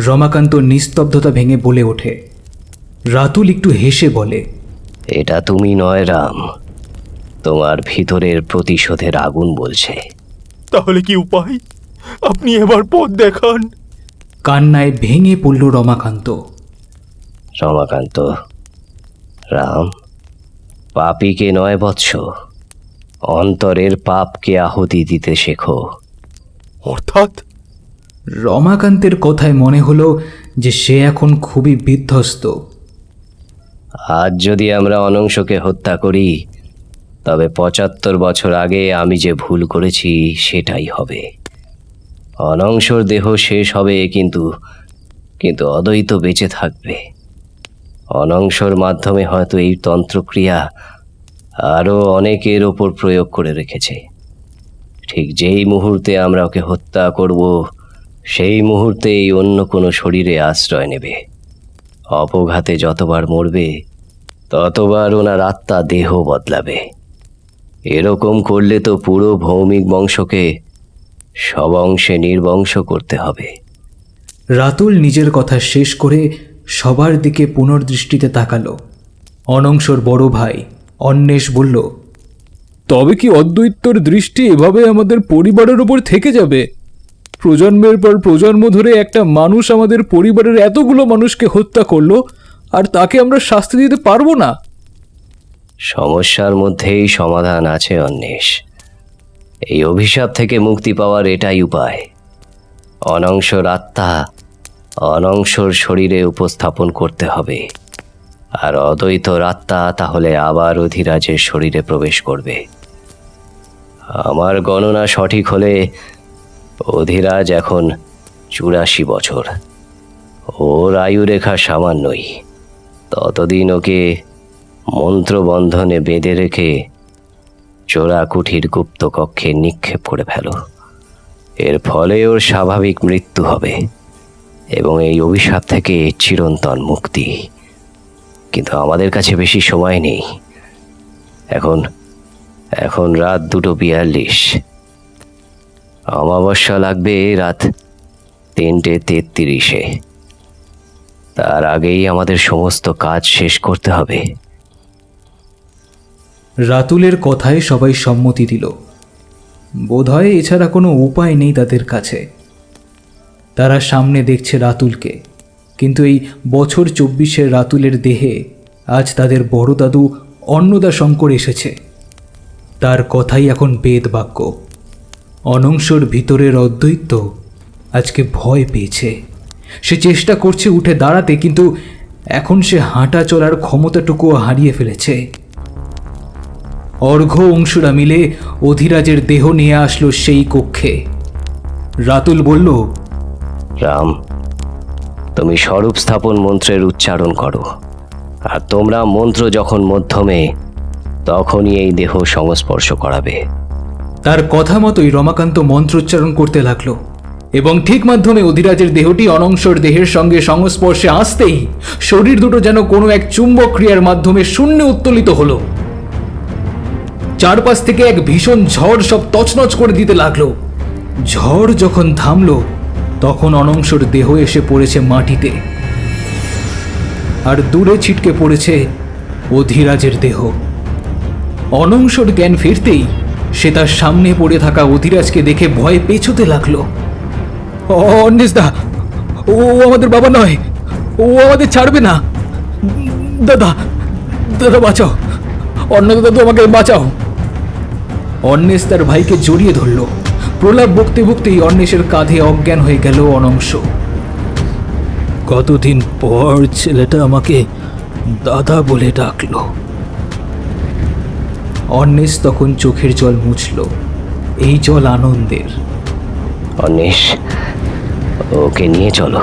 রমাকান্ত নিস্তব্ধতা ভেঙে বলে ওঠে। রাতুল একটু হেসে বলে, এটা তুমি নয় রাম, তোমার ভিতরের প্রতিশোধের আগুন বলছে। তাহলে কি উপায়? আপনি এবার পথ দেখান। কান্নায় ভেঙে পড়ল রমাকান্ত। রমাকান্ত, রাম, পাপীকে নয় বৎস, অন্তরের পাপকে আহুতি দিতে শেখো। অর্থাৎ রমাকান্তের কথায় মনে হলো যে সে এখন খুবই বিধ্বস্ত। আজ যদি আমরা অনংশকে হত্যা করি, তবে ৭৫ বছর আগে আমি যে ভুল করেছি সেটাই হবে। অনংশর দেহ শেষ হবে, কিন্তু অদ্বৈত বেঁচে থাকবে। অনংশর মাধ্যমে হয়তো এই তন্ত্রক্রিয়া আরও অনেকের ওপর প্রয়োগ করে রেখেছে। ঠিক যেই মুহূর্তে আমরা ওকে হত্যা করব, সেই মুহূর্তেই অন্য কোনো শরীরে আশ্রয় নেবে। অপঘাতে যতবার মরবে, ততবার ওনার আত্মা দেহ বদলাবে। এরকম করলে তো পুরো ভৌমিক বংশকে সব অংশে নির্বংশ করতে হবে। রাতুল নিজের কথা শেষ করে সবার দিকে পুনর্দৃষ্টিতে তাকালো। অনংশর বড় ভাই অন্বেষ বলল, তবে কি অদ্বৈতর দৃষ্টি এভাবে আমাদের পরিবারের ওপর থেকে যাবে? প্রজন্মের পর প্রজন্ম ধরে একটা মানুষ আমাদের পরিবারের এতগুলো মানুষকে হত্যা করলো, আর তাকে আমরা শাস্তি দিতে পারবো না? সমস্যার মধ্যেই সমাধান আছে অন্বেষ। এই অভিশাপ থেকে মুক্তি পাওয়ার এটাই উপায়। অনংশর আত্মা অনংশর শরীরে উপস্থাপন করতে হবে, আর অদ্বৈতর আত্মা তাহলে আবার অধিরাজের শরীরে প্রবেশ করবে। আমার গণনা সঠিক হলে অধিরাজ এখন ৮৪ বছর। ওর আয়ুরেখা সামান্যই। ততদিন ওকে মন্ত্রবন্ধনে বেঁধে রেখে চোরাকুঠির গুপ্ত কক্ষে নিক্ষেপ করে ফেলো। এর ফলে ওর স্বাভাবিক মৃত্যু হবে এবং এই অভিশাপ থেকে চিরন্তন মুক্তি। কিন্তু আমাদের কাছে বেশি সময় নেই। এখন রাত 2:42। অমাবস্যা লাগবে রাত 3:33-এ। তার আগেই আমাদের সমস্ত কাজ শেষ করতে হবে। রাতুলের কথায় সবাই সম্মতি দিল। বোধহয় এছাড়া কোনো উপায় নেই তাদের কাছে। তারা সামনে দেখছে রাতুলকে, কিন্তু এই বছর 24-এর রাতুলের দেহে আজ তাদের বড় দাদু অন্নদাশঙ্কর এসেছে। তার কথাই এখন বেদ বাক্য। অনংশর ভিতরের অদ্বৈত আজকে ভয় পেয়েছে। সে চেষ্টা করছে উঠে দাঁড়াতে, কিন্তু এখন সে হাঁটা চলার ক্ষমতাটুকুও হারিয়ে ফেলেছে। অর্ঘ্য অংশুরা মিলে অধিরাজের দেহ নিয়ে আসলো সেই কক্ষে। রাতুল বলল, রাম, তুমি স্বরূপ স্থাপন মন্ত্রের উচ্চারণ করো, আর তোমরা মন্ত্র যখন মধ্যমে, তখনই এই দেহ সংস্পর্শ করাবে। তার কথা মতোই রমাকান্ত মন্ত্রোচ্চারণ করতে লাগলো, এবং ঠিক মাধ্যমে অধিরাজের দেহটি অনংশর দেহের সঙ্গে সংস্পর্শে আসতেই শরীর দুটো যেন কোনো এক চুম্বক ক্রিয়ার মাধ্যমে শূন্যে উত্তোলিত হলো। চারপাশ থেকে এক ভীষণ ঝড় সব তছনছ করে দিতে লাগলো। ঝড় যখন থামলো, তখন অনংশর দেহ এসে পড়েছে মাটিতে, আর দূরে ছিটকে পড়েছে অধিরাজের দেহ। অনংশর জ্ঞান ফিরতেই সে তার সামনে পড়ে থাকা অধিরাজকে দেখে ভয়ে পেছোতে লাগলো। অন্বেষদা, ও আমাদের বাবা নয়, ও আমাদের ছাড়বে না। দাদা, দাদা বাঁচাও, অন্নদা দাদু আমাকে বাঁচাও। অন্বেষ তার ভাইকে জড়িয়ে ধরল। প্রলাপ বকতে বকতেই অন্বেষের কাঁধে অজ্ঞান হয়ে গেল অনংশ। কতদিন পর ছেলেটা আমাকে দাদা বলে ডাকলো। অন্বেষ তখন চোখের জল মুছল। এই জল আনন্দের। অন্বেষ, ওকে নিয়ে চলো,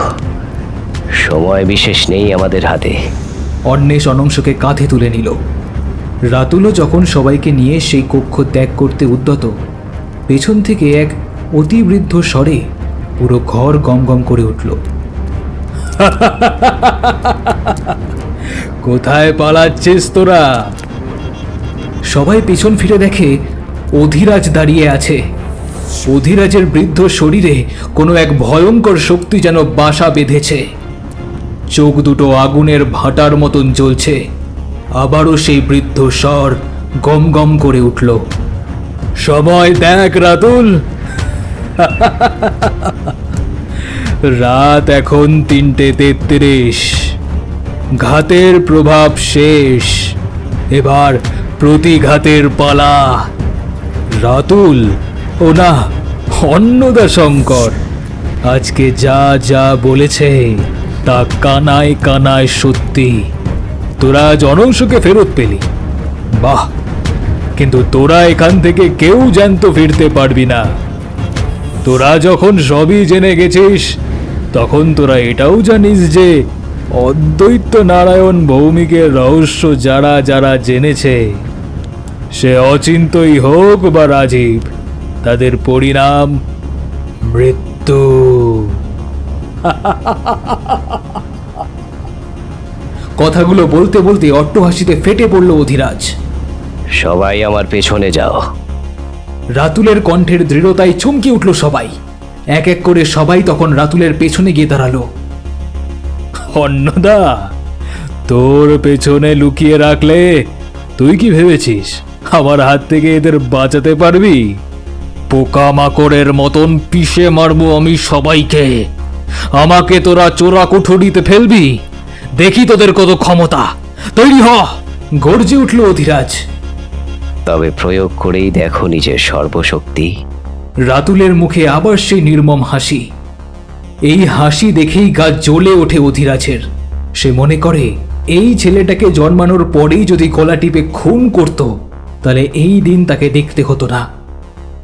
সময় বিশেষ নেই আমাদের হাতে। অন্বেষ অনংশকে কাঁধে তুলে নিল। রাতুলও যখন সবাইকে নিয়ে সেই কক্ষ ত্যাগ করতে উদ্যত, পেছন থেকে এক অতিবৃদ্ধ স্বরে পুরো ঘর গমগম করে উঠল। কোথায় পালাচ্ছিস তোরা? সবাই পেছন ফিরে দেখে অধিরাজ দাঁড়িয়ে আছে। অধিরাজের বৃদ্ধ শরীরে কোনো এক ভয়ঙ্কর শক্তি যেন বাসা বেঁধেছে। চোখ দুটো আগুনের ভাটার মতন জ্বলছে। আবারও সেই বৃদ্ধ স্বর গম গম করে উঠল, সময় দেখ রাতুল। রাত এখন 3:33। ঘাতের প্রভাব শেষ। এবার প্রতিঘাতের পালা। রাতুল ও না, অন্নদা শঙ্কর আজকে যা যা বলেছে তা কানায় কানায় সত্যি। তোরা জনংশকে ফেরত পেলি, বাহ, কিন্তু তোরা এখান থেকে কেউ জ্যান্ত ফিরতে পারবি না। তোরা যখন সবই জেনে গেছিস, তখন তোরা এটাও জানিস যে অদ্বৈত নারায়ণ ভৌমিকের রহস্য যারা যারা জেনেছে, সে অচিন্তই হোক বা রাজীব, তাদের পরিণাম মৃত্যু। কথাগুলো বলতে বলতে অট্টহাসিতে ফেটে পড়ল অধিরাজ। সবাই আমার পেছনে যাও। রাতুলের কণ্ঠের দৃঢ়তায় চমকে উঠল সবাই। এক এক করে সবাই তখন রাতুলের পেছনে গিয়ে দাঁড়ালো। অন্নদা, তোর পেছনে লুকিয়ে রাখলে তুই কি ভেবেছিস আমার হাত থেকে এদের বাঁচাতে পারবি? পোকামাকড়ের মতন পিষে মারবো আমি সবাইকে। আমাকে তোরা চোরা কুঠুরিতে ফেলবি? দেখি তোদের কত ক্ষমতা। তৈরি হ! গর্জে উঠল অধিরাজ। তবে প্রয়োগ করেই দেখো নিজের সর্বশক্তি। রাতুলের মুখে আবার সেই নির্মম হাসি। এই হাসি দেখেই গা জ্বলে ওঠে অধিরাজের। সে মনে করে, এই ছেলেটাকে জন্মানোর পরেই যদি গলা টিপে খুন করত, তাহলে এই দিন তাকে দেখতে হতো না।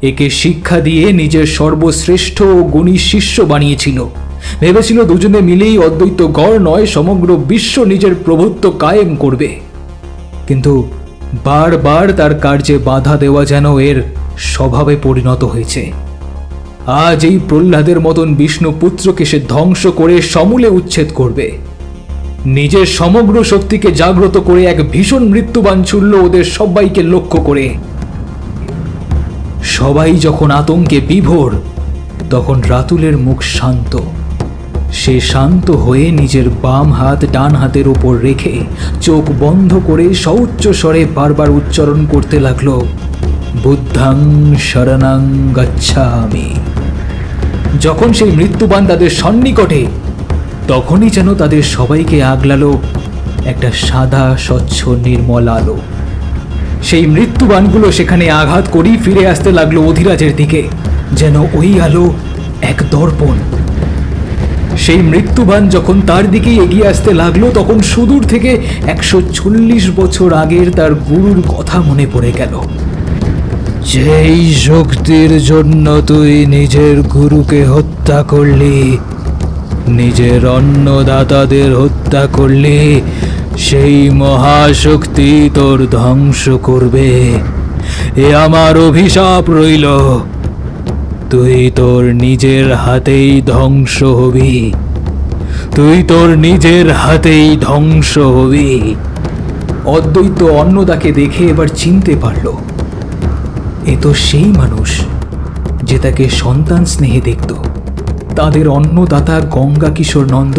একে শিক্ষা দিয়ে নিজের সর্বশ্রেষ্ঠ ও গুণী শিষ্য বানিয়েছিল। ভেবেছিল দুজনে মিলেই অদ্বৈত গড় নয়, সমগ্র বিশ্ব নিজের প্রভুত্ব কায়েম করবে। কিন্তু বারবার তার কার্যে বাধা দেওয়া যেন এর স্বভাবে পরিণত হয়েছে। আজ এই প্রহ্লাদের মতন বিষ্ণুপুত্রকে সে ধ্বংস করে সমূলে উচ্ছেদ করবে। নিজের সমগ্র শক্তিকে জাগ্রত করে এক ভীষণ মৃত্যুবাণ ছুড়ল ওদের সবাইকে লক্ষ্য করে। সবাই যখন আতঙ্কে বিভোর, তখন রাতুলের মুখ শান্ত। সে শান্ত হয়ে নিজের বাম হাত ডান হাতের ওপর রেখে চোখ বন্ধ করে সউচ্চ স্বরে বারবার উচ্চারণ করতে লাগলো, বুদ্ধাং শরণাং গচ্ছামি। যখন সেই মৃত্যুবাণ তাদের সন্নিকটে, তখনই যেন তাদের সবাইকে আগলালো একটা সাদা স্বচ্ছ নির্মল আলো। সেই মৃত্যুবাণগুলো সেখানে আঘাত করেই ফিরে আসতে লাগলো অধিরাজের দিকে, যেন ওই আলো এক দর্পণ। সেই মৃত্যুবাণ যখন তার দিকেই এগিয়ে আসতে লাগলো, তখন সুদূর থেকে 140 বছর আগের তার গুরুর কথা মনে পড়ে গেল। যেই শক্তির জন্য তুই নিজের গুরুকে হত্যা করলি, নিজের অন্নদাতাদের হত্যা করলি, সেই মহাশক্তি তোর ধ্বংস করবে। এ আমার অভিশাপ রইল। তুই তোর নিজের হাতেই ধ্বংস হবি। তুই তোর নিজের হাতেই ধ্বংস হবি। অদ্বৈত অন্নদাকে দেখে এবার চিনতে পারল, এ তো সেই মানুষ যে তাকে সন্তান স্নেহে দেখত। তাদের অন্নদাতা গঙ্গা কিশোর নন্দ,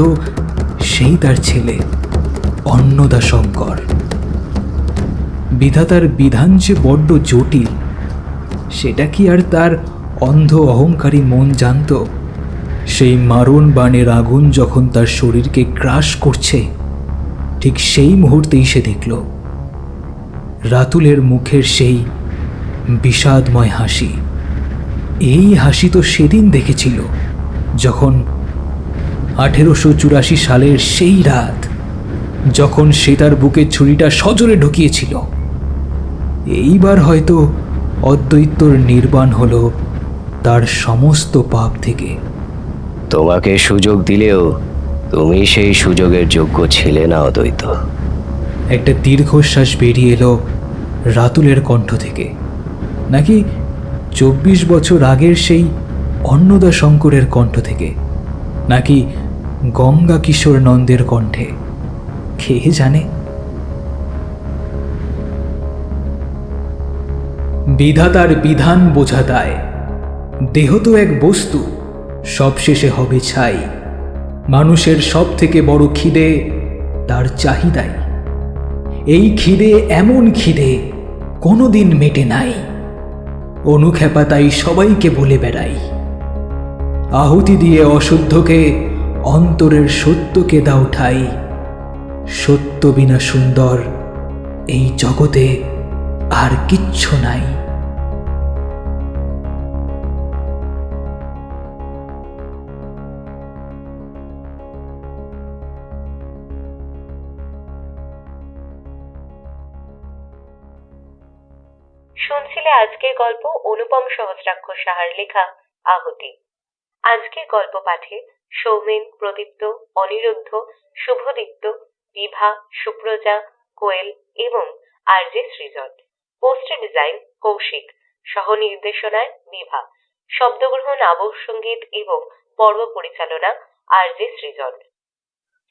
সেই তার ছেলে অন্নদা শঙ্কর। বিধাতার বিধান যে বড্ড জটিল, সেটা কি আর তার অন্ধ অহংকারী মন জানত? সেই মারণ বাণের আগুন যখন তার শরীরকে গ্রাস করছে, ঠিক সেই মুহূর্তেই সে দেখল রাতুলের মুখের সেই বিষাদময় হাসি। এই হাসি তো সেদিন দেখেছিল, যখন 1884 সালের সেই রাত, যখন সে তার বুকে ছুরিটা সজোরে ঢুকিয়েছিল। এইবার হয়তো অদ্বৈতর নির্বাণ হলো তার সমস্ত পাপ থেকে। তোমাকে সুযোগ দিলেও তুমি সেই সুযোগের যোগ্য ছিলে না অদ্বৈত। একটা দীর্ঘশ্বাস বেরিয়ে এলো রাতুলের কণ্ঠ থেকে। নাকি 24 বছর আগের সেই অন্নদা শঙ্করের কণ্ঠ থেকে, নাকি গঙ্গা কিশোর নন্দের কণ্ঠে, কে জানে। বিধাতার বিধান বোঝা দায়। দেহ তো এক বস্তু, সবশেষে হবে ছাই। মানুষের সব থেকে বড় খিদে তার চাহিদাই। এই খিদে এমন খিদে কোনোদিন মেটে নাই। অনুখ্যাপা তাই সবাইকে বলে বেড়াই, আহুতি দিয়ে অশুদ্ধকে, অন্তরের সত্যকে দাও ঠাই। সত্য বিনা সুন্দর এই জগতে আর কিচ্ছু নাই। শুনছিলে আজকের গল্প অনুপম সহস্রাক্ষ সাহার লেখা আহুতি। আজকের গল্প পাঠে সৌমেন, প্রদীপ্ত, অনিরুদ্ধ, শুভদীপ্ত, বিভা, সুপ্রজা, কোয়েল এবং আরজে সৃজন। পোস্টার ডিজাইন কৌশিক, সহ নির্দেশনায় বিভা, শব্দগ্রহণ, আবহ সঙ্গীত এবং পর্ব পরিচালনা আরজে সৃজন।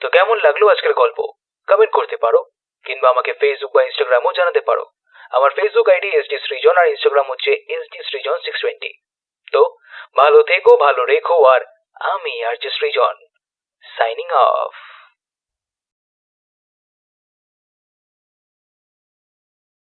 তো কেমন লাগলো আজকের গল্প কমেন্ট করতে পারো, কিংবা আমাকে ফেসবুক বা ইনস্টাগ্রামও জানাতে পারো। আমার ফেসবুক আইডি এসডি সৃজন আর ইনস্টাগ্রাম হচ্ছে এসডি সৃজন 620। তো ভালো থেকো, ভালো রেখো, আর আমি আরজে সৃজন সাইনিং অফ।